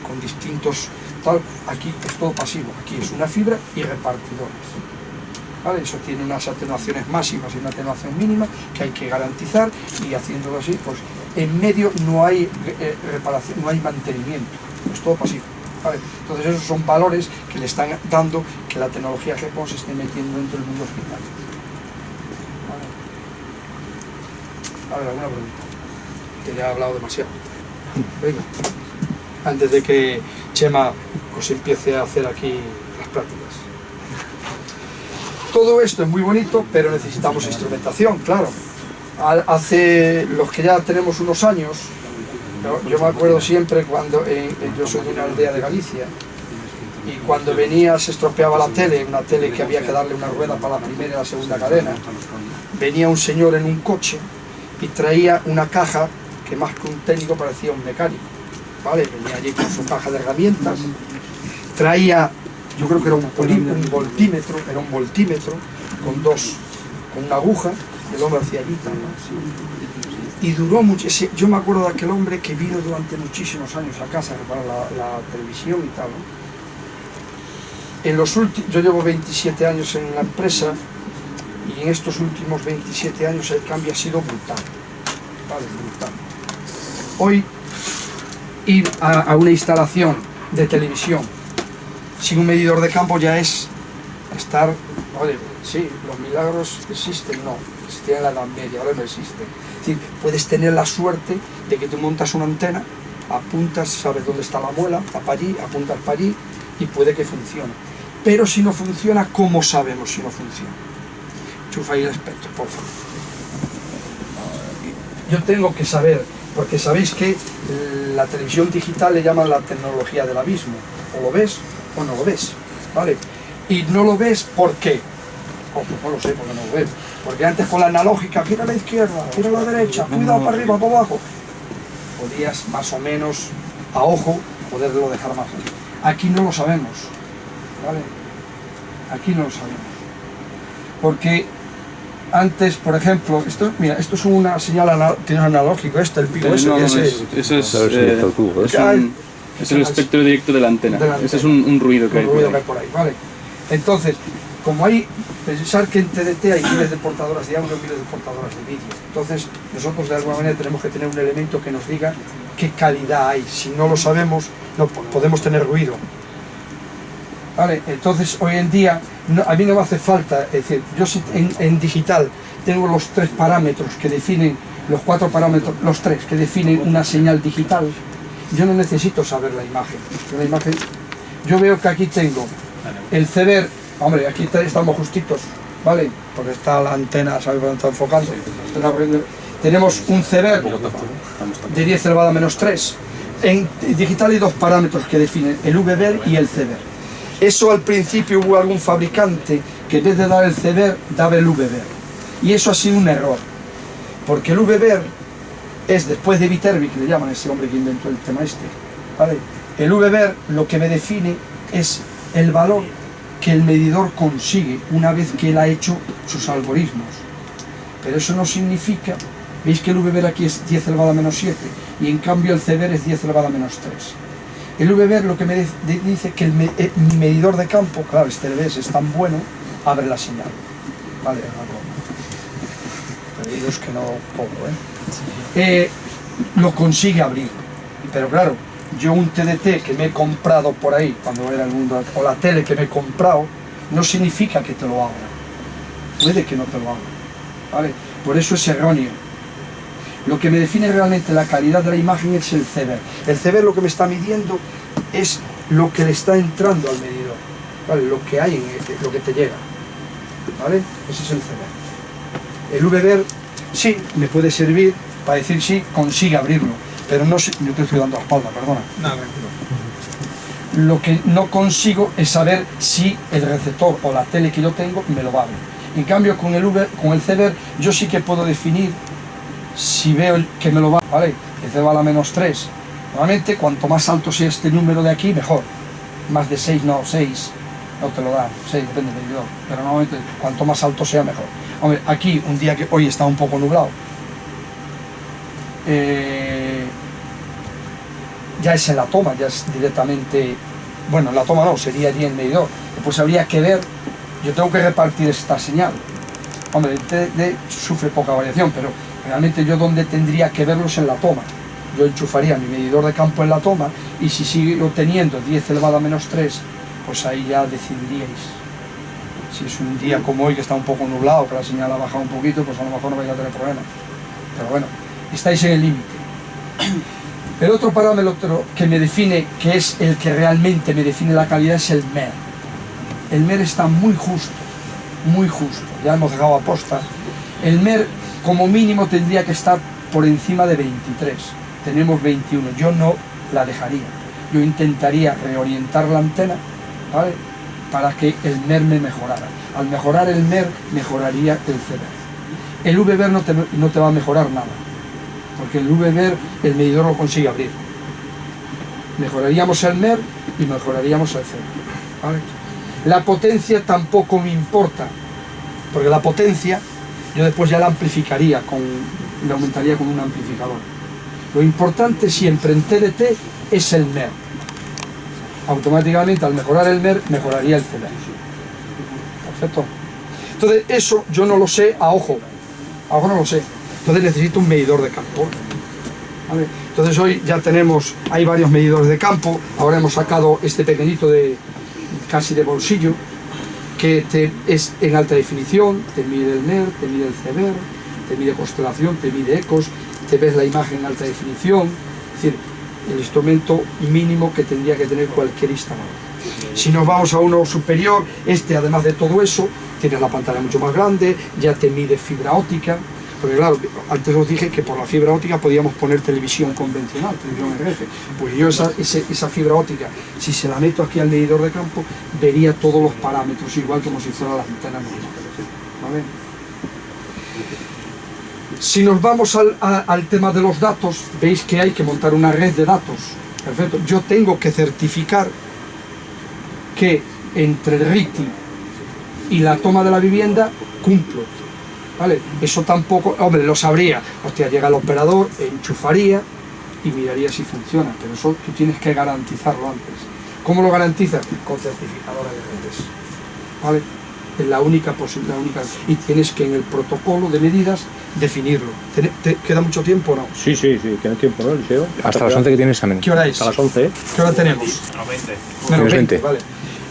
Speaker 1: con distintos tal. Aquí es todo pasivo, aquí es una fibra y repartidores. ¿Vale? Eso tiene unas atenuaciones máximas y una atenuación mínima que hay que garantizar, y haciéndolo así, pues en medio no hay reparación, no hay mantenimiento, es todo pasivo. ¿Vale? Entonces esos son valores que le están dando que la tecnología GPON se esté metiendo dentro del mundo hospitalario. ¿Vale? A ver, alguna pregunta, que ya he hablado demasiado. Venga, antes de que Chema os empiece a hacer aquí las prácticas. Todo esto es muy bonito, pero necesitamos instrumentación, claro. Hace los que ya tenemos unos años, yo me acuerdo siempre cuando yo soy de una aldea de Galicia, y cuando venía se estropeaba la tele, una tele que había que darle una rueda para la primera y la segunda cadena. Venía un señor en un coche y traía una caja que más que un técnico parecía un mecánico, ¿vale? Venía allí con su caja de herramientas, traía, yo creo que era un voltímetro, con una aguja, el hombre hacía allí, y duró mucho. Yo me acuerdo de aquel hombre que vino durante muchísimos años a casa a reparar la televisión y tal, ¿no? Yo llevo 27 años en la empresa, y en estos últimos 27 años el cambio ha sido brutal, ¿vale? Brutal. Hoy ir a una instalación de televisión sin un medidor de campo ya es estar, vale, sí, los milagros existen, no, existía en la Edad Media, ahora no existe. Es decir, puedes tener la suerte de que tú montas una antena, apuntas, sabes dónde está la muela, está para allí, apuntas para allí y puede que funcione. Pero si no funciona, ¿cómo sabemos si no funciona? Enchufa ahí el espectro, por favor. Yo tengo que saber, porque sabéis que la televisión digital le llaman la tecnología del abismo. O lo ves o no lo ves, ¿vale? Y no lo ves, ¿por qué? Oh, pues no lo sé, porque no lo veo. Porque antes con la analógica, gira a la izquierda, gira a la derecha, cuidado para arriba, para abajo. Podías más o menos, a ojo, poderlo dejar más. Aquí no lo sabemos, ¿vale? Aquí no lo sabemos. Porque antes, por ejemplo, esto, mira, esto es una señal tiene un analógico, el pico ese,
Speaker 2: No,
Speaker 1: ese.
Speaker 2: eso es,
Speaker 3: Sabes si está tú, ¿eh?
Speaker 2: es el espectro directo de la antena. Ese es un ruido que hay por ahí.
Speaker 1: Por ahí, ¿vale? Entonces, como hay, pensar que en TDT hay miles de portadoras de audio, miles de portadoras de vídeo. Entonces, nosotros de alguna manera tenemos que tener un elemento que nos diga qué calidad hay. Si no lo sabemos, no podemos tener ruido. ¿Vale? Entonces, hoy en día, a mí no me hace falta, es decir, yo en digital tengo los 3 parámetros que definen, los 4 parámetros, los 3 que definen una señal digital. Yo no necesito saber la imagen. Yo veo que aquí tengo el CBER, hombre, aquí estamos justitos, ¿vale? Porque está la antena, ¿sabes dónde está enfocando? Tenemos un CBER de 10 elevado a menos 3. En digital hay 2 parámetros que definen el VBER y el CBER. Eso al principio hubo algún fabricante que en vez de dar el CBER, daba el VBER. Y eso ha sido un error. Porque el VBER es después de Viterbi, que le llaman a ese hombre que inventó el tema este, ¿vale? El VBER lo que me define es el valor que el medidor consigue una vez que él ha hecho sus algoritmos. Pero eso no significa, veis que el VBER aquí es 10 elevado a menos 7 y en cambio el CBER es 10 elevado a menos 3. El VBER lo que me dice que mi medidor de campo, claro, este LBS es tan bueno, abre la señal. Vale, pedidos que no pongo, lo consigue abrir. Pero claro, yo un TDT que me he comprado por ahí, cuando era el mundo, o la tele que me he comprado, no significa que te lo abra. Puede que no te lo abra, ¿vale? Por eso es erróneo. Lo que me define realmente la calidad de la imagen es el CBER. El CBER lo que me está midiendo es lo que le está entrando al medidor, ¿vale? Lo que hay, lo que te llega, ¿vale? Ese es el CBER. El VBER sí me puede servir para decir sí, consigue abrirlo, pero no sé, yo te estoy dando la espalda, perdona.
Speaker 4: No, tranquilo.
Speaker 1: Lo que no consigo es saber si el receptor o la tele que yo tengo me lo va a abrir. En cambio con el CBER yo sí que puedo definir si veo que me lo va, ¿vale? Que te va a la menos 3. Normalmente cuanto más alto sea este número de aquí, mejor. Más de 6 no, 6 no te lo da, 6 depende del medidor, pero normalmente cuanto más alto sea mejor. Hombre, aquí un día que hoy está un poco nublado, ya es en la toma, ya es directamente, bueno, en la toma no, sería allí en el medidor. Después habría que ver, yo tengo que repartir esta señal. Hombre, el TD sufre poca variación, pero realmente yo donde tendría que verlo es en la toma. Yo enchufaría mi medidor de campo en la toma y si sigo teniendo 10 elevado a menos 3, pues ahí ya decidiríais. Si es un día como hoy que está un poco nublado, que la señal ha bajado un poquito, pues a lo mejor no vais a tener problemas. Pero bueno, estáis en el límite. El otro parámetro que me define, que es el que realmente me define la calidad, es el MER. El MER está muy justo, ya hemos dejado a posta. El MER como mínimo tendría que estar por encima de 23, tenemos 21, yo no la dejaría, yo intentaría reorientar la antena, ¿vale? Para que el MER me mejorara. Al mejorar el MER, mejoraría el CBER. El VBER no te va a mejorar nada, porque el VBER el medidor lo consigue abrir. Mejoraríamos el MER y mejoraríamos el CBER, ¿vale? La potencia tampoco me importa, porque la potencia yo después ya la amplificaría, la aumentaría con un amplificador. Lo importante siempre en TDT es el MER. Automáticamente al mejorar el MER, mejoraría el CBER. Perfecto. Entonces eso yo no lo sé a ojo no lo sé. Entonces necesito un medidor de campo. ¿Vale? Entonces hoy ya hay varios medidores de campo. Ahora hemos sacado este pequeñito casi de bolsillo, es en alta definición, te mide el NER, te mide el CBR, te mide constelación, te mide ecos, te ves la imagen en alta definición, es decir, el instrumento mínimo que tendría que tener cualquier instalador. Si nos vamos a uno superior, además de todo eso, tienes la pantalla mucho más grande, ya te mide fibra óptica, porque claro, antes os dije que por la fibra óptica podíamos poner televisión convencional, televisión RF, pues yo esa fibra óptica, si se la meto aquí al medidor de campo, vería todos los parámetros, igual como si fueran las antenas normales, ¿vale? Si nos vamos al tema de los datos, veis que hay que montar una red de datos. Perfecto. Yo tengo que certificar que entre el RITI y la toma de la vivienda cumplo. ¿Vale? Eso tampoco, hombre, lo sabría. Hostia, llega el operador, enchufaría y miraría si funciona. Pero eso tú tienes que garantizarlo antes. ¿Cómo lo garantizas? Con certificadora de redes. ¿Vale? Es la única posibilidad, y tienes que en el protocolo de medidas definirlo. ¿Te queda mucho tiempo o no?
Speaker 3: Sí, queda tiempo, ¿no, Eliseo? Hasta las 11 que tienes examen.
Speaker 1: ¿Qué hora es?
Speaker 3: Hasta las 11.
Speaker 1: ¿Qué hora tenemos? Menos 20, vale.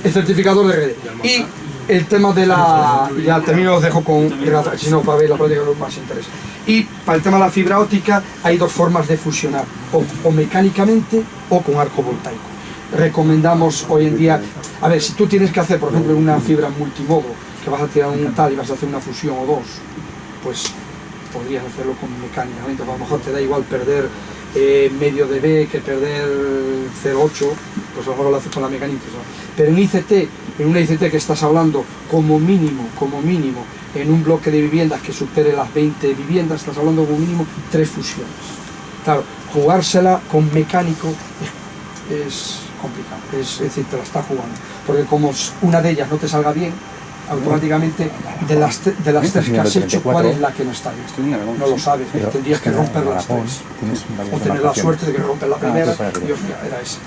Speaker 1: El certificador de redes. Y el tema de la... Ya termino, os dejo con... Si no, para ver la práctica no más interesa. Y para el tema de la fibra óptica hay dos formas de fusionar, o mecánicamente o con arco voltaico. Recomendamos hoy en día, a ver, si tú tienes que hacer, por ejemplo, una fibra multimodo, que vas a tirar un tal y vas a hacer una fusión o dos, pues podrías hacerlo con mecánicamente, a lo mejor te da igual perder medio dB que perder 0,8, pues a lo mejor lo haces con la mecánica, ¿no? Pero en ICT, en una ICT que estás hablando como mínimo, en un bloque de viviendas que supere las 20 viviendas, estás hablando como mínimo 3 fusiones. Claro, jugársela con mecánico es complicado, es decir, te la está jugando, porque como una de ellas no te salga bien, automáticamente de las tres que has hecho, ¿cuál es la que no está bien? No lo sabes, tendrías que romper las tres, o tener la suerte de que rompes la primera, y hostia, era esa.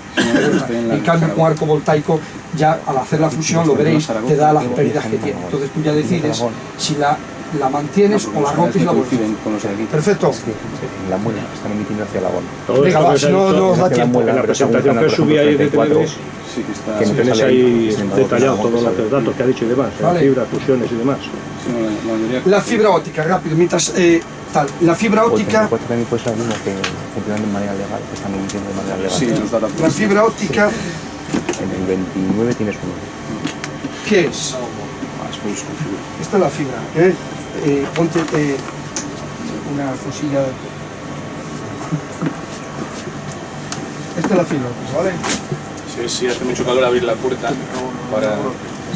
Speaker 1: En cambio, con arco voltaico, ya al hacer la fusión, lo veréis, te da las pérdidas que tiene, entonces tú ya decides si la mantienes o la rompes y la vuelves. Perfecto.
Speaker 5: La muela están emitiendo hacia la bola.
Speaker 1: Venga, va, si no nos da tiempo.
Speaker 3: En la presentación que subí ahí de TV2, que tenéis ahí detallado todos los datos que ha dicho y demás,
Speaker 1: vale.
Speaker 3: Fibra, fusiones y demás.
Speaker 1: La fibra óptica, rápido, mientras la fibra óptica...
Speaker 5: Pues también puede ser alguno que funcionan de manera legal, que están emitiendo de manera legal.
Speaker 4: Sí, los datos.
Speaker 1: La fibra óptica...
Speaker 5: En el 29 tienes uno.
Speaker 1: ¿Qué es? Esta es la fibra, ponte una fusilla de... Esta es la fibra, ¿vale?
Speaker 4: Sí, hace mucho calor abrir la puerta para...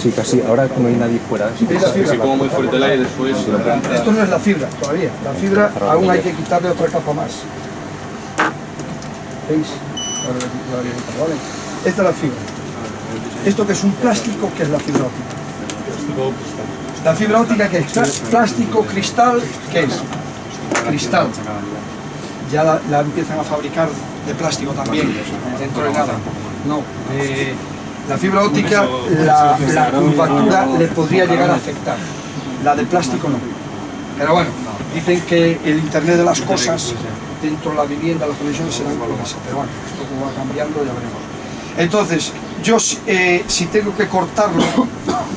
Speaker 5: Sí, casi, ahora no hay nadie fuera.
Speaker 1: Sí,
Speaker 4: Si pongo muy fuerte el aire después...
Speaker 1: Esto no es la fibra todavía, la fibra aún hay que quitarle otra capa más. ¿Veis? ¿Vale? Esta es la fibra. Esto que es un plástico, ¿qué es la fibra óptica? La fibra óptica, ¿qué es? Plástico, cristal, ¿qué es? Cristal. Ya la empiezan a fabricar de plástico también, dentro de nada. No, la fibra óptica, la curvatura le podría llegar a afectar. La de plástico no. Pero bueno, dicen que el Internet de las cosas, dentro de la vivienda, las conexiones serán con esa. Pero bueno, esto como va cambiando ya veremos. Entonces, yo si tengo que cortarlo,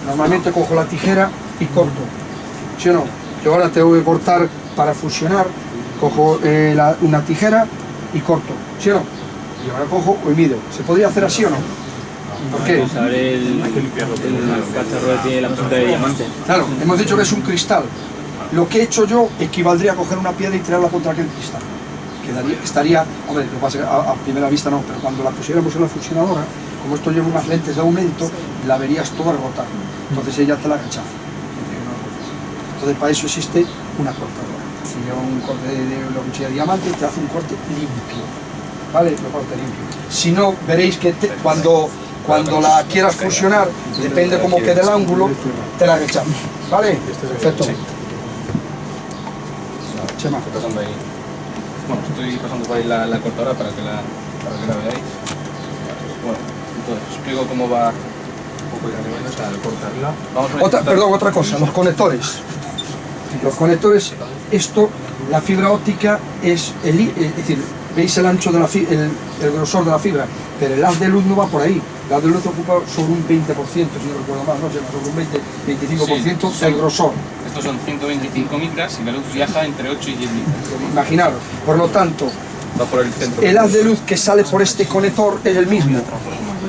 Speaker 1: normalmente cojo la tijera y corto, ¿sí o no? Yo ahora tengo que cortar para fusionar, cojo una tijera y corto, ¿sí o no? Y ahora cojo y mido. ¿Se podría hacer así o no? ¿Por qué?
Speaker 2: El cacharro tiene la punta de diamante.
Speaker 1: Claro, hemos dicho que es un cristal. Lo que he hecho yo equivaldría a coger una piedra y tirarla contra aquel cristal. Estaría, hombre, lo que pasa es que a primera vista no, pero cuando la pusiéramos en la fusionadora, como esto lleva unas lentes de aumento, la verías toda agotada. Entonces ella te la rechaza. Entonces para eso existe una cortadora. Si lleva un corte de la cuchilla de diamante, te hace un corte limpio. ¿Vale? Lo corte limpio. Si no, veréis que cuando la quieras fusionar, depende cómo quede el ángulo, te la rechaza. ¿Vale? Perfecto. Chema.
Speaker 4: Bueno, estoy pasando por ahí la cortadora para que la veáis. Bueno, entonces explico cómo va un poco de arriba, o sea, al cortarla.
Speaker 1: Otra cosa, los conectores. Los conectores, la fibra óptica es decir, veis el ancho de el grosor de la fibra, pero el haz de luz no va por ahí. La de luz ocupa sobre un 20%, si no recuerdo mal, no sé, sobre un 20-25%
Speaker 4: Sí,
Speaker 1: del grosor.
Speaker 4: Estos son 125 micras y la luz viaja entre 8 y 10 micras.
Speaker 1: Imaginaros. Por lo tanto,
Speaker 4: Va por el centro.
Speaker 1: el haz de luz que sale por este conector es el mismo.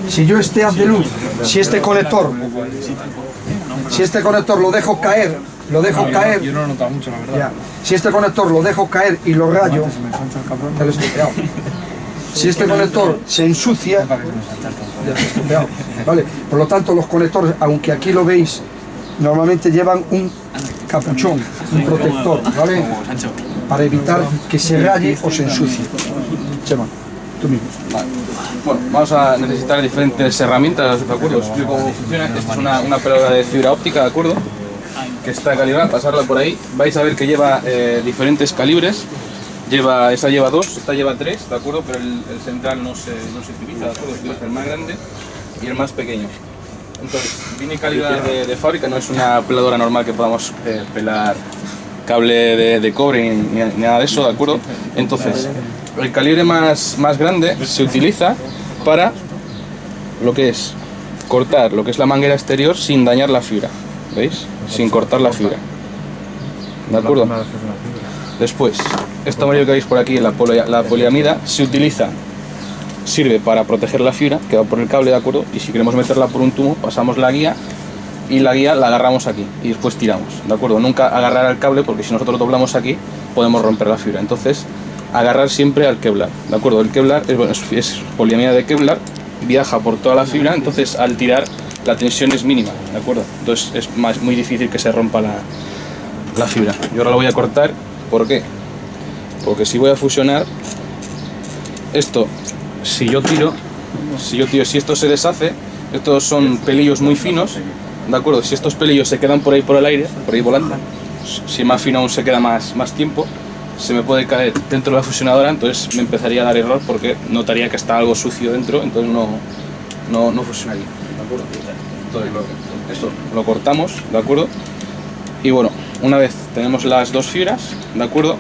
Speaker 1: Si yo este haz de luz, si este conector lo dejo caer,
Speaker 2: Yo no lo he notado mucho, la verdad.
Speaker 1: ya. Si este conector lo dejo caer y lo rayo, ya lo he estropeado. Si este conector se ensucia, ya lo he estropeado. ¿Vale? Por lo tanto, los conectores, aunque aquí lo veis, normalmente llevan un capuchón, un protector, ¿vale? Para evitar que se raye o se ensucie. Chema, tú mismo.
Speaker 4: Vale. Bueno, vamos a necesitar diferentes herramientas, ¿de acuerdo? Os explico cómo funciona. Esta es una pelota de fibra óptica, ¿de acuerdo? Que está calibrada, pasarla por ahí. Vais a ver que lleva diferentes calibres. Esa lleva 2, esta lleva 3, ¿de acuerdo? Pero el central no se utiliza, ¿de acuerdo? Se utiliza el más grande y el más pequeño. Entonces, viene calibrada de fábrica, no es una peladora normal que podamos pelar cable de cobre ni nada de eso, ¿de acuerdo? Entonces, el calibre más grande se utiliza para lo que es cortar lo que es la manguera exterior sin dañar la fibra, ¿veis? Sin cortar la fibra, ¿de acuerdo? Después, esto amarillo que veis por aquí, la poliamida, sirve para proteger la fibra que va por el cable, ¿de acuerdo? Y si queremos meterla por un tubo, pasamos la guía y la guía la agarramos aquí y después tiramos, ¿de acuerdo? Nunca agarrar al cable porque si nosotros doblamos aquí podemos romper la fibra. Entonces, agarrar siempre al Kevlar, ¿de acuerdo? El Kevlar es poliamida de Kevlar, viaja por toda la fibra, entonces al tirar la tensión es mínima, ¿de acuerdo? Entonces es muy difícil que se rompa la fibra. Yo ahora lo voy a cortar, ¿por qué? Porque si voy a fusionar esto, si esto se deshace, estos son pelillos muy finos, ¿de acuerdo? Si estos pelillos se quedan por ahí por el aire, por ahí volando, si más fino aún se queda más tiempo, se me puede caer dentro de la fusionadora, entonces me empezaría a dar error porque notaría que está algo sucio dentro, entonces no fusionaría, ¿de acuerdo? Entonces esto lo cortamos, ¿de acuerdo? Y bueno, una vez tenemos las dos fibras, ¿de acuerdo?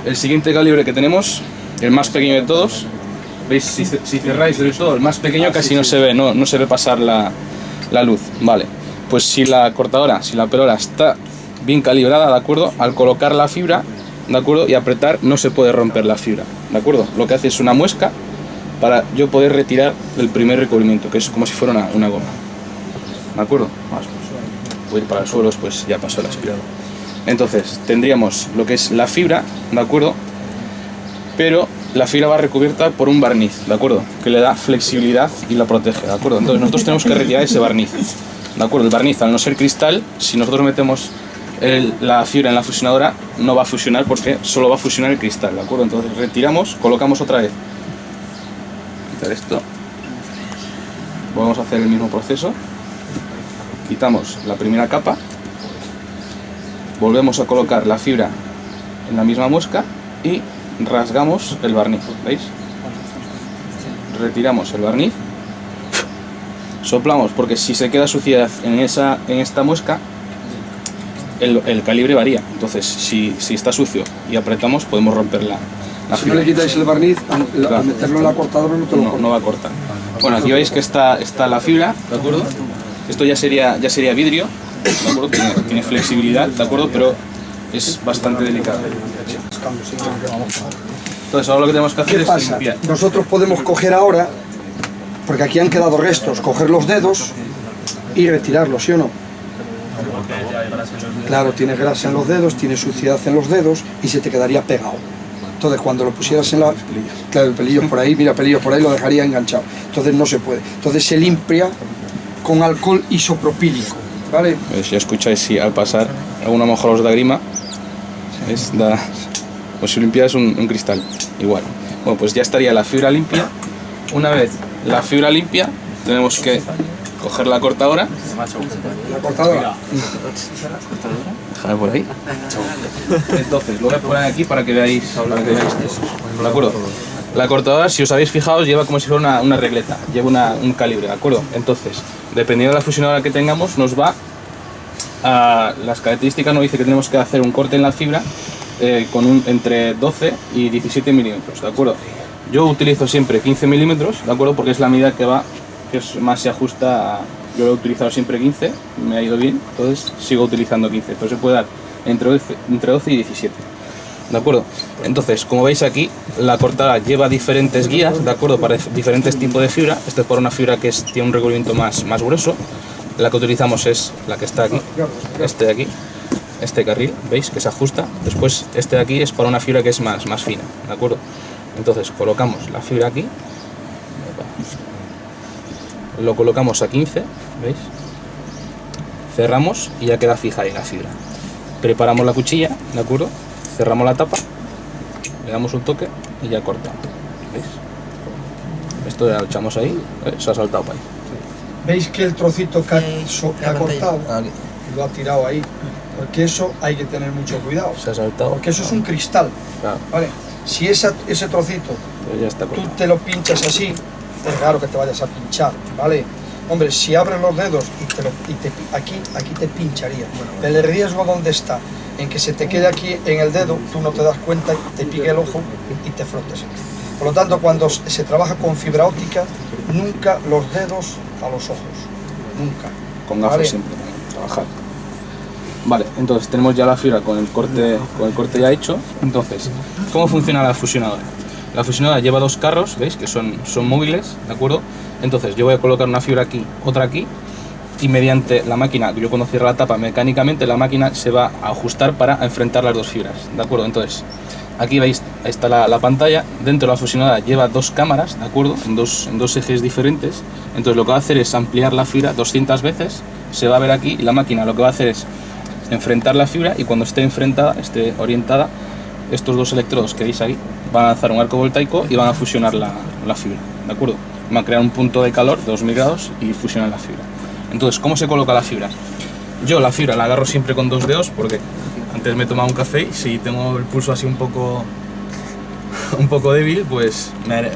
Speaker 4: El siguiente calibre que tenemos, el más pequeño de todos, ¿veis? Si cerráis del todo, el más pequeño casi no se ve, no se ve pasar la luz, ¿vale? Pues si la peladora está bien calibrada, ¿de acuerdo? Al colocar la fibra, ¿de acuerdo? Y apretar, no se puede romper la fibra, ¿de acuerdo? Lo que hace es una muesca para yo poder retirar el primer recubrimiento, que es como si fuera una goma, ¿de acuerdo? Voy a ir para el suelo, pues ya pasó el aspirador. Entonces, tendríamos lo que es la fibra, ¿de acuerdo? Pero la fibra va recubierta por un barniz, ¿de acuerdo? Que le da flexibilidad y la protege, ¿de acuerdo? Entonces nosotros tenemos que retirar ese barniz, ¿de acuerdo? El barniz, al no ser cristal, si nosotros metemos la fibra en la fusionadora, no va a fusionar porque solo va a fusionar el cristal, ¿de acuerdo? Entonces retiramos, colocamos otra vez. Quitar esto. Vamos a hacer el mismo proceso. Quitamos la primera capa. Volvemos a colocar la fibra en la misma muesca y rasgamos el barniz, ¿veis? Retiramos el barniz, soplamos porque si se queda suciedad en esta muesca, el calibre varía. Entonces, si está sucio y apretamos, podemos romper la fibra.
Speaker 1: Si no le quitáis el barniz, al meterlo en la cortadora no va a cortar.
Speaker 4: Bueno, aquí veis que está la fibra, ¿de acuerdo? Esto ya sería vidrio, ¿de acuerdo? Tiene flexibilidad, ¿de acuerdo? Pero es bastante delicado. Entonces ahora lo que tenemos que hacer es limpiar.
Speaker 1: Nosotros podemos coger ahora, porque aquí han quedado restos, coger los dedos y retirarlos, ¿sí o no? Claro, tiene grasa en los dedos, tiene suciedad en los dedos y se te quedaría pegado. Entonces cuando lo pusieras en la... Claro, el pelillo por ahí, mira, pelillo por ahí, lo dejaría enganchado. Entonces no se puede. Entonces se limpia con alcohol isopropílico, ¿vale?
Speaker 4: Si escucháis, si al pasar alguno a lo mejor os da grima, pues si limpias un cristal, igual. Bueno, pues ya estaría la fibra limpia. Una vez la fibra limpia, tenemos que coger la cortadora.
Speaker 1: La cortadora.
Speaker 4: Déjame por ahí. Entonces, lo voy a poner aquí para que veáis esto. ¿De acuerdo? La cortadora, si os habéis fijado, lleva como si fuera una regleta, lleva un calibre, ¿de acuerdo? Entonces, dependiendo de la fusionadora que tengamos, nos va a... Las características nos dice que tenemos que hacer un corte en la fibra con entre 12 y 17 milímetros, ¿de acuerdo? Yo utilizo siempre 15 milímetros, ¿de acuerdo? Porque es la medida que va que más se ajusta a... Yo lo he utilizado siempre 15, me ha ido bien, entonces sigo utilizando 15, pero se puede dar entre 12 y 17. ¿De acuerdo? Entonces, como veis aquí, la cortada lleva diferentes guías, ¿de acuerdo? Para diferentes tipos de fibra. Esta es para una fibra que tiene un recubrimiento más grueso. La que utilizamos es la que está aquí, este de aquí, este carril, ¿veis? Que se ajusta. Después, este de aquí es para una fibra que es más fina, ¿de acuerdo? Entonces, colocamos la fibra aquí, lo colocamos a 15, ¿veis? Cerramos y ya queda fija ahí la fibra. Preparamos la cuchilla, ¿de acuerdo? Cerramos la tapa, le damos un toque y ya cortamos. ¿Veis? Esto ya lo echamos ahí, se ha saltado para ahí.
Speaker 1: ¿Veis que el trocito que ha cortado
Speaker 4: Aquí.
Speaker 1: lo ha tirado ahí? Porque eso hay que tener mucho cuidado.
Speaker 4: Se ha saltado.
Speaker 1: Porque eso es un cristal.
Speaker 4: Claro.
Speaker 1: ¿Vale? Si ese trocito
Speaker 4: Pues ya está
Speaker 1: tú
Speaker 4: cortado.
Speaker 1: te lo pinchas así, es raro que te vayas a pinchar, ¿vale? Hombre, si abres los dedos aquí te pincharía. Pero el riesgo ¿dónde está? En que se te quede aquí en el dedo, tú no te das cuenta, te pique el ojo y te frotes. Por lo tanto, cuando se trabaja con fibra óptica, nunca los dedos a los ojos. Nunca.
Speaker 4: Con gafas
Speaker 1: ¿Vale?
Speaker 4: siempre, trabajar. Vale, entonces tenemos ya la fibra con el corte ya hecho. Entonces, ¿cómo funciona la fusionadora? La fusionadora lleva dos carros, ¿veis? Que son móviles, ¿de acuerdo? Entonces yo voy a colocar una fibra aquí, otra aquí, y mediante la máquina, yo cuando cierro la tapa mecánicamente, la máquina se va a ajustar para enfrentar las dos fibras, ¿de acuerdo? Entonces, aquí veis, ahí está la pantalla, dentro de la fusionadora lleva dos cámaras, ¿de acuerdo? En dos ejes diferentes. Entonces lo que va a hacer es ampliar la fibra 200 veces, se va a ver aquí, y la máquina lo que va a hacer es enfrentar la fibra, y cuando esté enfrentada, esté orientada, estos dos electrodos que veis ahí van a lanzar un arco voltaico y van a fusionar la fibra, ¿de acuerdo? Van a crear un punto de calor de 2000 grados y fusionan la fibra. Entonces, ¿cómo se coloca la fibra? Yo la fibra la agarro siempre con dos dedos porque antes me he tomado un café y si tengo el pulso así un poco débil, pues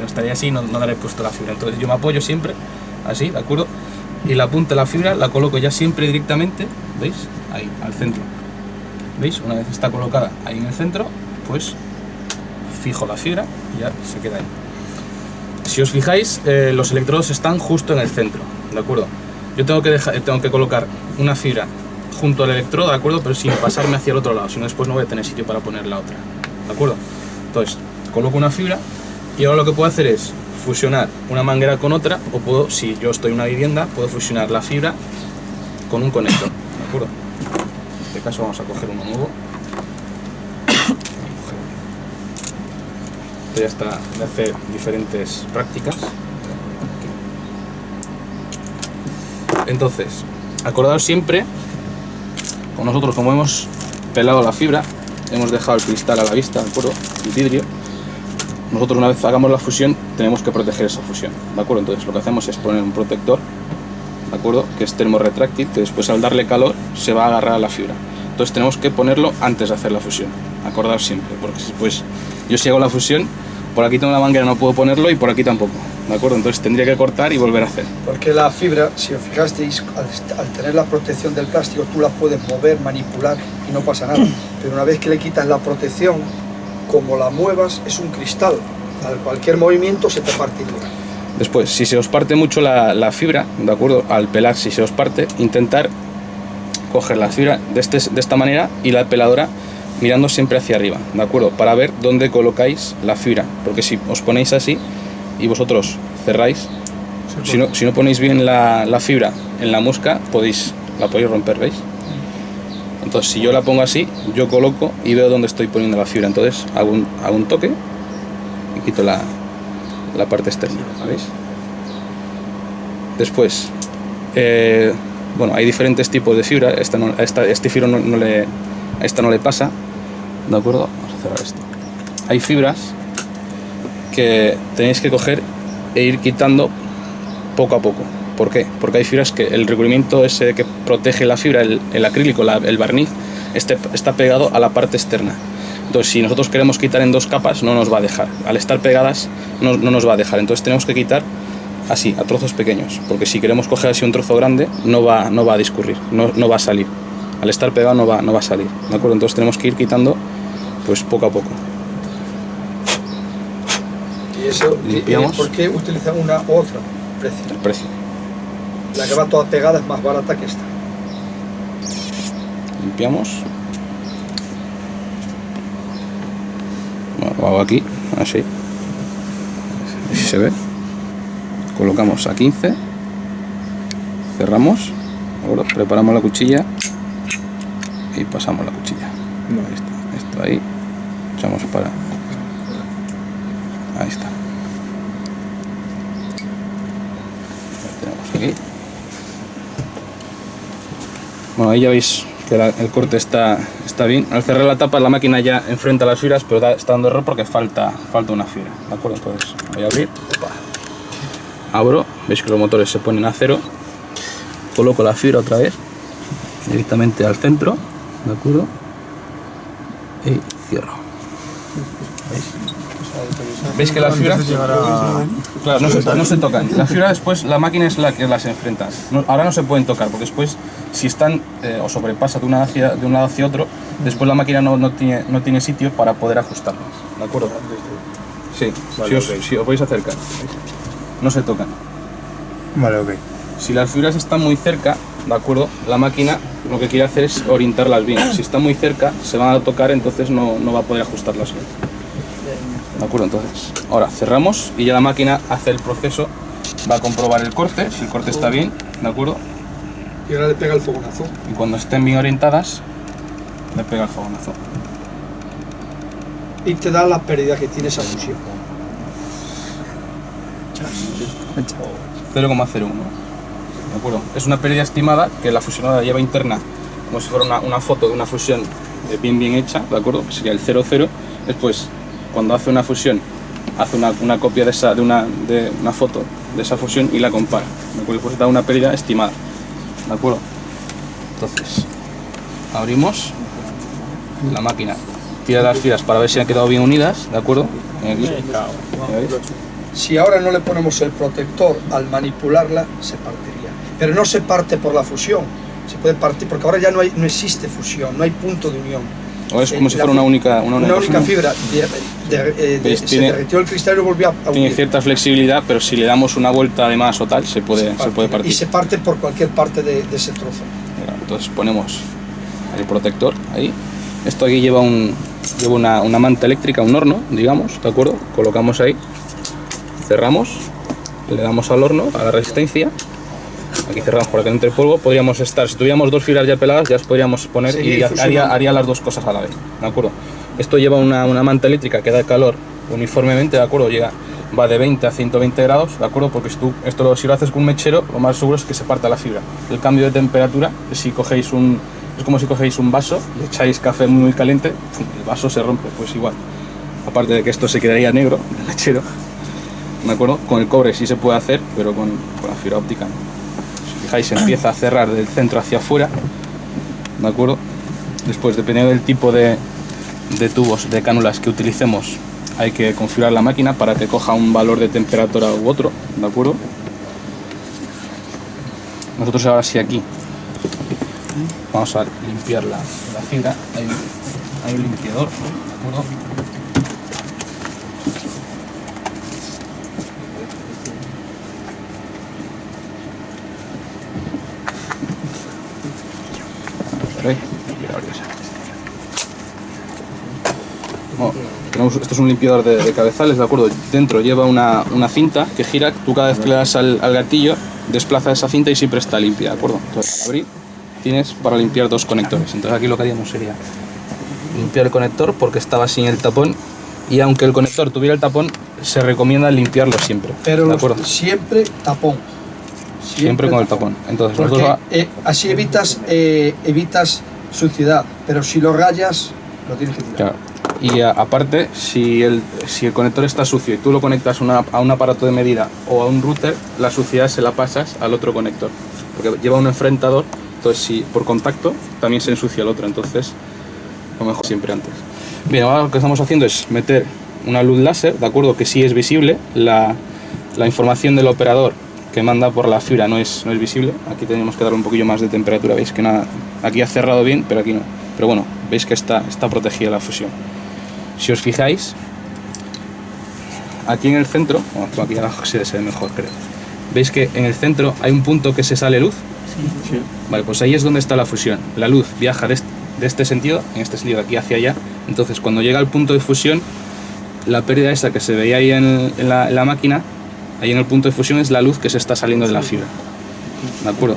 Speaker 4: estaría así y no daré puesto la fibra. Entonces yo me apoyo siempre así, ¿de acuerdo? Y la punta de la fibra la coloco ya siempre directamente, ¿veis? Ahí, al centro. ¿Veis? Una vez está colocada ahí en el centro, pues fijo la fibra y ya se queda ahí. Si os fijáis, los electrodos están justo en el centro, ¿de acuerdo? Yo tengo que colocar una fibra junto al electrodo, ¿de acuerdo? Pero sin pasarme hacia el otro lado, si no después no voy a tener sitio para poner la otra, ¿de acuerdo? Entonces, coloco una fibra y ahora lo que puedo hacer es fusionar una manguera con otra, o puedo, si yo estoy en una vivienda, puedo fusionar la fibra con un conector, ¿de acuerdo? En este caso vamos a coger uno nuevo. Esto ya está de hacer diferentes prácticas. Entonces, acordaos siempre, con nosotros como hemos pelado la fibra, hemos dejado el cristal a la vista, ¿de acuerdo? El vidrio. Nosotros una vez hagamos la fusión, tenemos que proteger esa fusión, ¿de acuerdo? Entonces lo que hacemos es poner un protector, ¿de acuerdo? Que es termorretráctil, que después al darle calor se va a agarrar a la fibra. Entonces tenemos que ponerlo antes de hacer la fusión, acordaos siempre, porque pues yo si hago la fusión, por aquí tengo la manguera, no puedo ponerlo y por aquí tampoco, ¿de acuerdo? Entonces tendría que cortar y volver a hacer.
Speaker 1: Porque la fibra, si os fijasteis, al tener la protección del plástico, tú la puedes mover, manipular y no pasa nada. Pero una vez que le quitas la protección, como la muevas, es un cristal. Al cualquier movimiento se te partiría.
Speaker 4: Después, si se os parte mucho la fibra, ¿de acuerdo? Al pelar, si se os parte, intentar coger la fibra de esta manera y la peladora mirando siempre hacia arriba, ¿de acuerdo? Para ver dónde colocáis la fibra, porque si os ponéis así y vosotros cerráis, si no ponéis bien la fibra en la musca, la podéis romper, ¿veis? Entonces si yo la pongo así, yo coloco y veo dónde estoy poniendo la fibra, entonces hago un toque y quito la parte externa, ¿veis? Después, bueno, hay diferentes tipos de fibra, este fibra a esta no le pasa, ¿de acuerdo? Vamos a cerrar esto. Hay fibras que tenéis que coger e ir quitando poco a poco. ¿Por qué? Porque hay fibras que el recubrimiento ese que protege la fibra, el acrílico, el barniz, está pegado a la parte externa. Entonces, si nosotros queremos quitar en dos capas, no nos va a dejar. Al estar pegadas, no nos va a dejar. Entonces tenemos que quitar así, a trozos pequeños, porque si queremos coger así un trozo grande, no va a discurrir, no va a salir. Al estar pegado no va a salir, ¿de acuerdo? Entonces tenemos que ir quitando pues poco a poco.
Speaker 1: ¿Y eso
Speaker 4: limpiamos.
Speaker 1: por qué utilizan una u otra? Precio.
Speaker 4: El precio.
Speaker 1: La que va toda pegada es más barata que esta.
Speaker 4: Limpiamos. Bueno, lo hago aquí, así. Así se ve. Colocamos a 15. Cerramos. Ahora preparamos la cuchilla. Y pasamos la cuchilla. Ahí está. Esto ahí. Echamos para. Ahí está. Lo tenemos aquí. Bueno, ahí ya veis que el corte está bien. Al cerrar la tapa la máquina ya enfrenta las fibras, pero está dando error porque falta una fibra, ¿de acuerdo? Entonces voy a abrir, abro, veis que los motores se ponen a cero, coloco la fibra otra vez directamente al centro, ¿de acuerdo? Y cierro. ¿Veis que las fibras claro, no se tocan? Las fibras después la máquina es la que las enfrenta. Ahora no se pueden tocar porque después si están o sobrepasa de un lado hacia otro, después la máquina no tiene sitio para poder ajustarlas, ¿de acuerdo? Sí, vale, si os podéis acercar. No se tocan.
Speaker 3: Vale, ok.
Speaker 4: Si las fibras están muy cerca, ¿de acuerdo? La máquina lo que quiere hacer es orientarlas bien. Si están muy cerca, se van a tocar, entonces no va a poder ajustarlas bien. ¿De acuerdo? Entonces, ahora cerramos y ya la máquina hace el proceso, va a comprobar el corte, si el corte está bien, ¿de acuerdo?
Speaker 1: Y ahora le pega el fogonazo.
Speaker 4: Y cuando estén bien orientadas, le pega el fogonazo.
Speaker 1: Y te da la pérdida que tiene esa fusión.
Speaker 4: 0,01. ¿De acuerdo? Es una pérdida estimada que la fusionadora lleva interna como si fuera una foto de una fusión bien hecha, ¿de acuerdo? Que sería el 0,0. Después, cuando hace una fusión, hace una copia de una foto de esa fusión y la compara, ¿de acuerdo? Pues da una pérdida estimada, ¿de acuerdo? Entonces, abrimos la máquina, tira las fibras para ver si han quedado bien unidas, ¿de acuerdo? Aquí,
Speaker 1: si ahora no le ponemos el protector al manipularla, se partiría. Pero no se parte por la fusión, se puede partir porque ahora ya no existe fusión, no hay punto de unión.
Speaker 4: O es como si fuera una única
Speaker 1: fibra. Se derritió el cristal y volvió a unir.
Speaker 4: Tiene cierta flexibilidad, pero si le damos una vuelta de más o tal, se puede partir.
Speaker 1: Y se parte por cualquier parte de ese trozo.
Speaker 4: Entonces ponemos el protector ahí. Esto aquí lleva una manta eléctrica, un horno, digamos, ¿de acuerdo? Colocamos ahí, cerramos, le damos al horno, a la resistencia. Aquí cerramos para que no entre polvo. Podríamos estar, si tuviéramos dos fibras ya peladas, ya las podríamos poner y haría las dos cosas a la vez, ¿de acuerdo? Esto lleva una manta eléctrica que da calor uniformemente, ¿de acuerdo? Va de 20 a 120 grados, ¿de acuerdo? Porque si lo haces con un mechero, lo más seguro es que se parta la fibra. El cambio de temperatura, es como si cogéis un vaso y echáis café muy caliente, el vaso se rompe, pues igual. Aparte de que esto se quedaría negro, el mechero, ¿de acuerdo? Con el cobre sí se puede hacer, pero con la fibra óptica no. Se empieza a cerrar del centro hacia afuera, ¿de acuerdo? Después, dependiendo del tipo de tubos, de cánulas que utilicemos, hay que configurar la máquina para que coja un valor de temperatura u otro, ¿de acuerdo? Nosotros ahora sí aquí vamos a limpiar la fibra, hay un limpiador, ¿de acuerdo? Bueno, esto es un limpiador de cabezales, ¿de acuerdo? Dentro lleva una cinta que gira, tú cada vez que le das al gatillo desplaza esa cinta y siempre está limpia, ¿de acuerdo? Entonces al abrir tienes para limpiar dos conectores, entonces aquí lo que haríamos sería limpiar el conector porque estaba sin el tapón y aunque el conector tuviera el tapón se recomienda limpiarlo siempre,
Speaker 1: pero
Speaker 4: ¿de acuerdo?
Speaker 1: Siempre tapón.
Speaker 4: Siempre con el tapón. Entonces,
Speaker 1: porque así evitas suciedad, pero si lo rayas, lo tienes que tirar.
Speaker 4: Claro. Y aparte, si el conector está sucio y tú lo conectas a un aparato de medida o a un router, la suciedad se la pasas al otro conector, porque lleva un enfrentador, entonces si por contacto también se ensucia el otro, entonces lo mejor siempre antes. Bien, ahora lo que estamos haciendo es meter una luz láser, ¿de acuerdo? Que sí es visible, la información del operador que manda por la fibra no es visible. Aquí tenemos que darle un poquillo más de temperatura, veis que nada, aquí ha cerrado bien, pero aquí no. Pero bueno, veis que está protegida la fusión. Si os fijáis, aquí en el centro, bueno, aquí abajo se ve mejor, creo. ¿Veis que en el centro hay un punto que se sale luz?
Speaker 3: Sí.
Speaker 4: Vale, pues ahí es donde está la fusión. La luz viaja de este sentido, en este sentido de aquí hacia allá. Entonces cuando llega al punto de fusión, la pérdida esa que se veía ahí en la máquina, ahí en el punto de fusión, es la luz que se está saliendo de la fibra. ¿De acuerdo?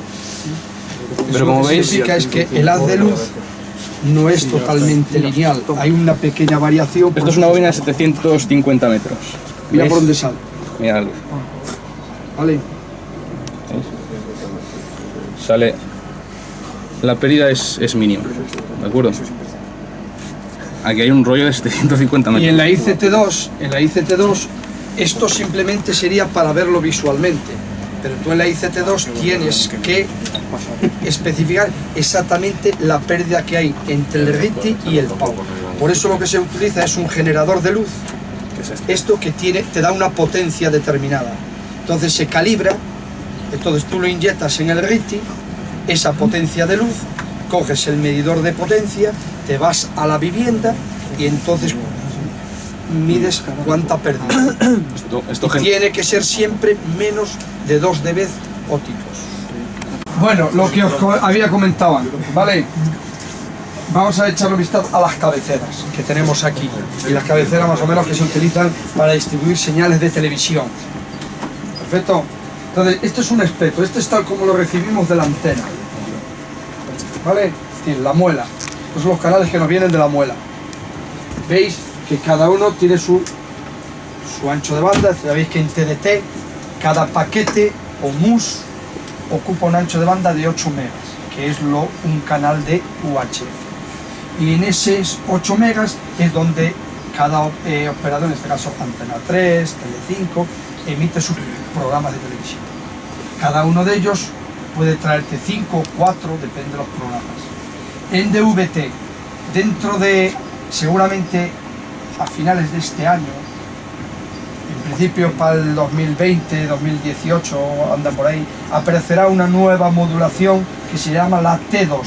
Speaker 4: Pero como veis,
Speaker 1: significa es que el haz de luz no es totalmente lineal, hay una pequeña variación.
Speaker 4: esto es una bobina de 750 metros.
Speaker 1: Mira
Speaker 4: ¿Veis?
Speaker 1: por dónde sale,
Speaker 4: Mira la luz.
Speaker 1: ¿vale?
Speaker 4: ¿Veis? Sale. La pérdida es mínima. ¿De acuerdo? Aquí hay un rollo de 750 metros.
Speaker 1: Y en la ICT2, esto simplemente sería para verlo visualmente, pero tú en la ICT2 tienes que especificar exactamente la pérdida que hay entre el RTTY y el PAU. Por eso lo que se utiliza es un generador de luz, esto que te da una potencia determinada. Entonces se calibra, entonces tú lo inyectas en el RTTY, esa potencia de luz, coges el medidor de potencia, te vas a la vivienda y entonces mides cuánta pérdida. Y tiene que ser siempre menos de 2 dB ópticos. Bueno, lo que os había comentado antes, ¿vale? Vamos a echar un vistazo a las cabeceras que tenemos aquí. Y las cabeceras más o menos que se utilizan para distribuir señales de televisión. Perfecto. Entonces, esto es un espectro, este es tal como lo recibimos de la antena. ¿Vale? Sí, la muela. Estos son los canales que nos vienen de la muela. Veis que cada uno tiene su ancho de banda. Sabéis que en TDT cada paquete o MUS ocupa un ancho de banda de 8 megas, que es un canal de UHF. Y en esos 8 megas es donde cada operador, en este caso Antena 3, Telecinco, emite sus programas de televisión. Cada uno de ellos puede traerte 5 o 4, depende de los programas. En DVT, dentro de, seguramente a finales de este año, en principio para el 2020, 2018, anda por ahí, aparecerá una nueva modulación que se llama la T2.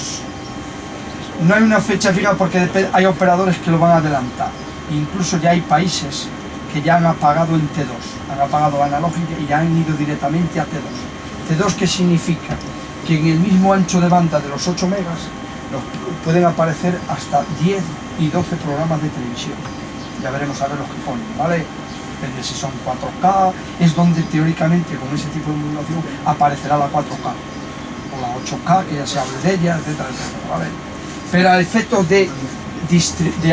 Speaker 1: No hay una fecha fija porque hay operadores que lo van a adelantar. Incluso ya hay países que ya han apagado en T2, han apagado la analógica y ya han ido directamente a T2. ¿T2 qué significa? Que en el mismo ancho de banda de los 8 megas pueden aparecer hasta 10 y 12 programas de televisión. Ya veremos a ver los que ponen, ¿vale? Depende si son 4K, es donde teóricamente con ese tipo de modulación aparecerá la 4K o la 8K, que ya se hable de ella, etcétera, etcétera, ¿vale? Pero a efectos de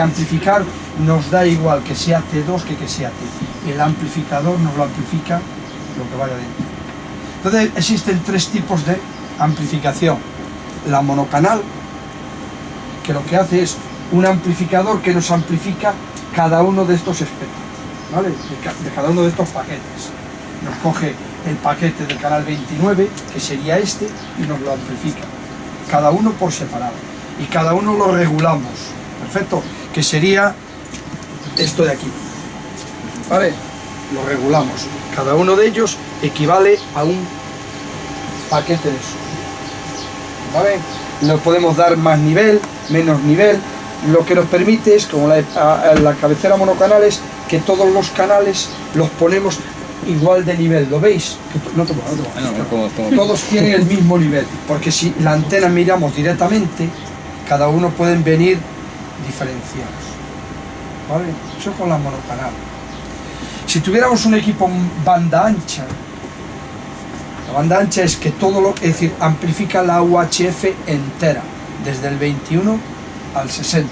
Speaker 1: amplificar nos da igual que sea T2 que sea T. El amplificador nos lo amplifica lo que vaya dentro. Entonces existen 3 tipos de amplificación. La monocanal, que lo que hace es un amplificador que nos amplifica cada uno de estos espectros, ¿vale? De cada uno de estos paquetes. Nos coge el paquete del canal 29, que sería este, y nos lo amplifica. Cada uno por separado. Y cada uno lo regulamos, perfecto, que sería esto de aquí, ¿vale? Lo regulamos. Cada uno de ellos equivale a un paquete de eso, ¿vale? Nos podemos dar más nivel, menos nivel. Lo que nos permite es, como la cabecera monocanales, que todos los canales los ponemos igual de nivel. ¿Lo veis? Todos tienen el mismo nivel, porque si la antena miramos directamente, cada uno pueden venir diferenciados, ¿vale? Eso con la monocanal. Si tuviéramos un equipo banda ancha, la banda ancha es que es decir, amplifica la UHF entera, desde el 21 al 60.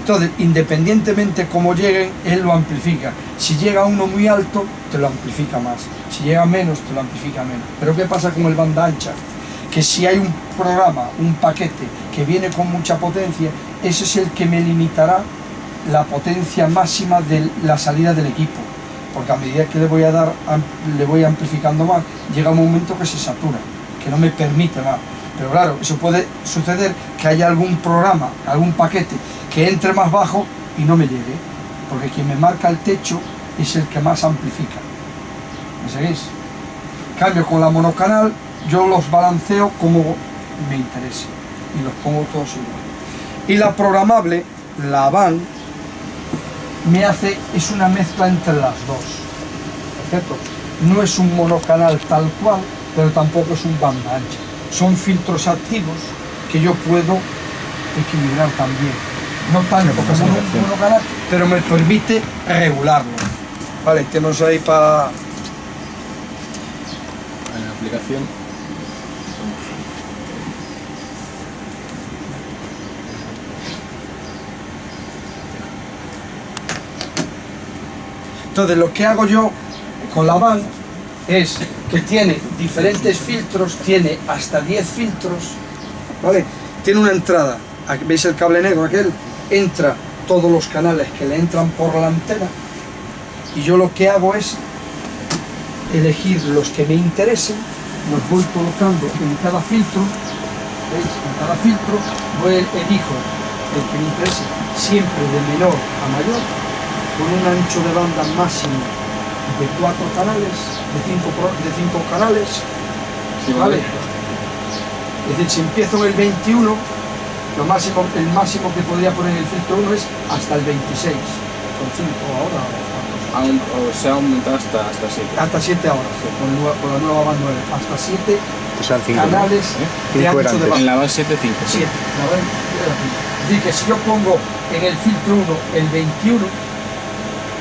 Speaker 1: Entonces, independientemente cómo lleguen, él lo amplifica. Si llega uno muy alto, te lo amplifica más. Si llega menos, te lo amplifica menos. Pero ¿qué pasa con el banda ancha? Que si hay un programa, un paquete que viene con mucha potencia, ese es el que me limitará la potencia máxima de la salida del equipo. Porque a medida que le voy amplificando más, llega un momento que se satura, que no me permite más. Pero claro, eso puede suceder que haya algún programa, algún paquete que entre más bajo y no me llegue, porque quien me marca el techo es el que más amplifica. ¿Me seguís? En cambio, con la monocanal yo los balanceo como me interese y los pongo todos igual. Y la programable, la van, es una mezcla entre las dos. ¿Perfecto? no es un monocanal tal cual, pero tampoco es un banda ancha. Son filtros activos que yo puedo equilibrar también. No tanto como un monocanal, pero me permite regularlo. Vale, tenemos ahí para...
Speaker 4: En la aplicación.
Speaker 1: Entonces lo que hago yo con la van es que tiene diferentes filtros, tiene hasta 10 filtros, ¿vale? Tiene una entrada, aquí ¿veis el cable negro aquel? Entra todos los canales que le entran por la antena y yo lo que hago es elegir los que me interesen, los voy colocando en cada filtro, ¿veis? En cada filtro elijo el que me interese, siempre de menor a mayor, con un ancho de banda máximo de 4 canales, de 5 canales,
Speaker 4: Sí,
Speaker 1: ¿vale?
Speaker 4: vale.
Speaker 1: Es decir, si empiezo en el 21, el máximo que podría poner en el filtro 1 es hasta el 26, con 5 ahora,
Speaker 4: O sea, aumentado hasta 7.
Speaker 1: hasta 7 ahora, con la nueva banda 9, hasta 7
Speaker 5: O sea, 5
Speaker 1: canales de
Speaker 5: Cinco
Speaker 1: ancho
Speaker 5: eran
Speaker 1: de
Speaker 5: antes.
Speaker 4: En
Speaker 1: banda.
Speaker 4: la base 7.5.
Speaker 1: 7, la banda era 5. Es decir, que si yo pongo en el filtro 1 el 21,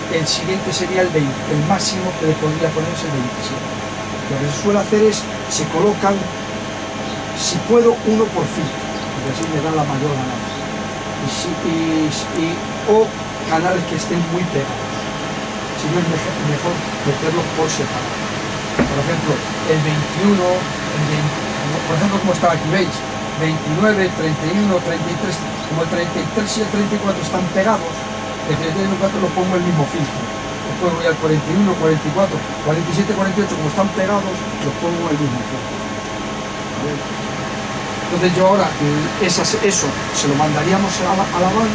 Speaker 1: el siguiente sería el 20, el máximo que le podría poner es el 27. Lo que se suele hacer es, se colocan, si puedo, uno por filtro, porque así me da la mayor ganancia. O canales que estén muy pegados. Si no es mejor meterlos por separado. Por ejemplo, el 21, por ejemplo, como está aquí, ¿veis? 29, 31, 33, como el 33 y el 34 están pegados, el 34 lo pongo en el mismo filtro. Después voy al 41, 44, 47, 48, como están pegados, los pongo en el mismo filtro. ¿Vale? Entonces yo ahora eso se lo mandaríamos a la van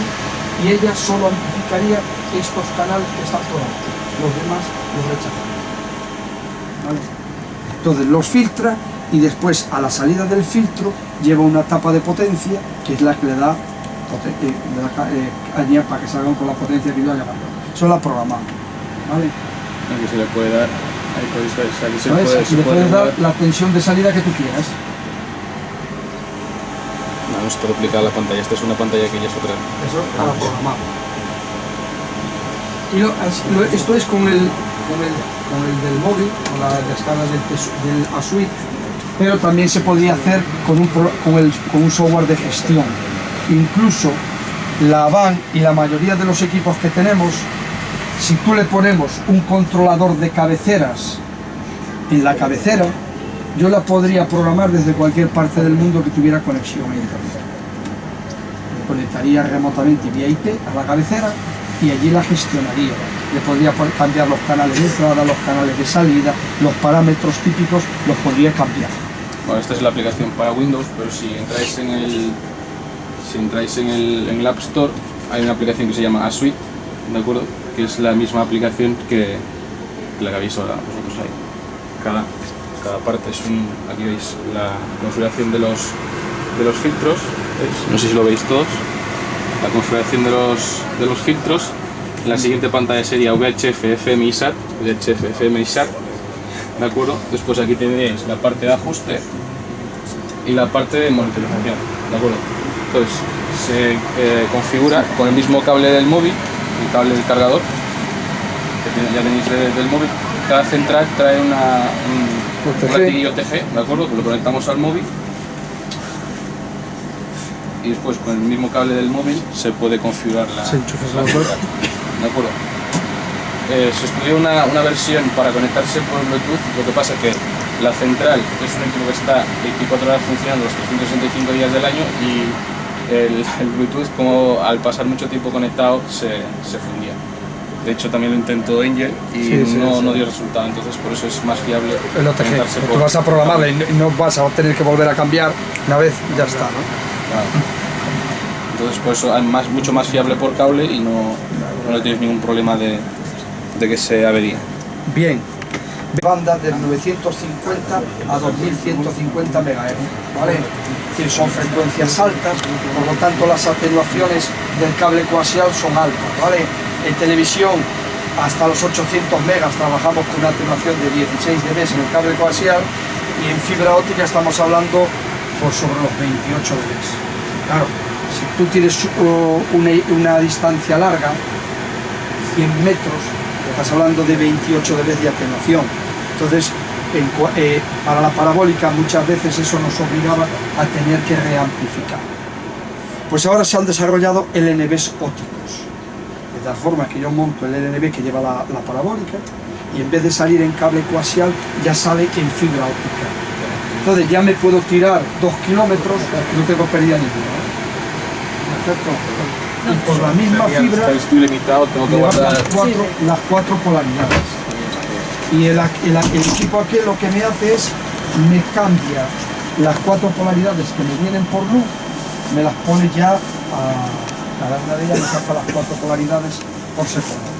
Speaker 1: y ella solo amplificaría estos canales que están por ahí. Los demás los rechazaría. ¿Vale? Entonces los filtra y después a la salida del filtro lleva una tapa de potencia que es la que le da añade para que salgan con la potencia que yo haya mandado. Eso la programamos, ¿vale?
Speaker 4: Aquí se le puede dar, ahí podéis ver, aquí se
Speaker 1: ¿Sabes? Aquí
Speaker 4: se
Speaker 1: le
Speaker 4: puede
Speaker 1: puedes dar
Speaker 4: mover.
Speaker 1: la tensión de salida que tú quieras.
Speaker 4: No es todo aplicado a la pantalla, esta es una pantalla que ya es otra.
Speaker 1: Eso para programar. Y esto es con el del móvil, con la descarga del ASUIT, pero también se podría hacer con un software de gestión. Incluso la van y la mayoría de los equipos que tenemos, si tú le ponemos un controlador de cabeceras en la cabecera, yo la podría programar desde cualquier parte del mundo que tuviera conexión a internet. Le conectaría remotamente vía IP a la cabecera y allí la gestionaría. Le podría cambiar los canales de entrada, los canales de salida, los parámetros típicos los podría cambiar.
Speaker 4: Bueno, esta es la aplicación para Windows, pero si entráis en el App Store, hay una aplicación que se llama ASUIT, ¿de acuerdo? Que es la misma aplicación que la que habéis ahora vosotros ahí. Cada parte es aquí veis la configuración de los filtros, ¿veis? No sé si lo veis todos. La configuración de los filtros. La siguiente pantalla sería VHF, FM y SAT, VHF, FM y SAT, ¿de acuerdo? Después aquí tenéis la parte de ajuste y la parte de monitorización, ¿de acuerdo? Entonces se configura con el mismo cable del móvil, el cable del cargador, que ya tenéis del móvil. Cada central trae un latiguillo TG, ¿de acuerdo? Que lo conectamos al móvil. Y después con el mismo cable del móvil se puede configurar la central, ¿de acuerdo? Se estudió una versión para conectarse por Bluetooth, lo que pasa es que la central es un equipo que está 24 horas funcionando los 365 días del año y el Bluetooth, como al pasar mucho tiempo conectado, se fundía. De hecho también lo intentó Angel y no dio resultado, entonces por eso es más fiable
Speaker 1: El OTG, tú vas a programarla y no vas a tener que volver a cambiar una vez, ya está, ¿no?
Speaker 4: Claro. Entonces por eso es mucho más fiable por cable y no tienes ningún problema de que se avería.
Speaker 1: Bien. Banda de 950 a 2150 MHz, ¿vale? Es decir, son frecuencias altas, por lo tanto las atenuaciones del cable coaxial son altas, ¿vale? En televisión hasta los 800 megas trabajamos con una atenuación de 16 dB en el cable coaxial, y en fibra óptica estamos hablando por sobre los 28 dB. Claro, si tú tienes una distancia larga, 100 metros, estás hablando de 28 dB de atenuación. Entonces, para la parabólica muchas veces eso nos obligaba a tener que reamplificar. Pues ahora se han desarrollado LNBs ópticos, de tal forma que yo monto el LNB que lleva la parabólica, y en vez de salir en cable coaxial ya sale en fibra óptica. Entonces ya me puedo tirar 2 kilómetros y no tengo pérdida ninguna. Perfecto. Y por la misma fibra
Speaker 4: Estoy limitado, tengo que guardar
Speaker 1: las cuatro polaridades. Y el equipo aquí lo que me hace es, me cambia las 4 polaridades que me vienen por luz, me las pone ya cada una de ellas, me saca las 4 polaridades por segundo.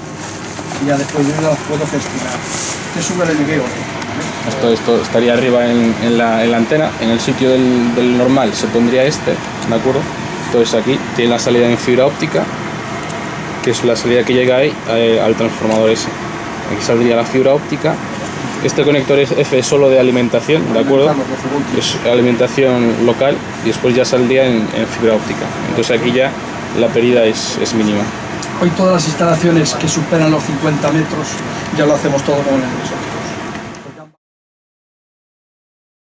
Speaker 1: Y ya después yo las puedo gestionar. Este es un LNB óptico.
Speaker 4: Esto estaría arriba en la antena, en el sitio del normal se pondría este, ¿de acuerdo? Entonces aquí tiene la salida en fibra óptica, que es la salida que llega ahí al transformador ese. Aquí saldría la fibra óptica. Este conector es F solo de alimentación, ¿de acuerdo? Es alimentación local, y después ya saldría en fibra óptica. Entonces aquí ya la pérdida es mínima.
Speaker 1: Hoy todas las instalaciones que superan los 50 metros ya lo hacemos todo con el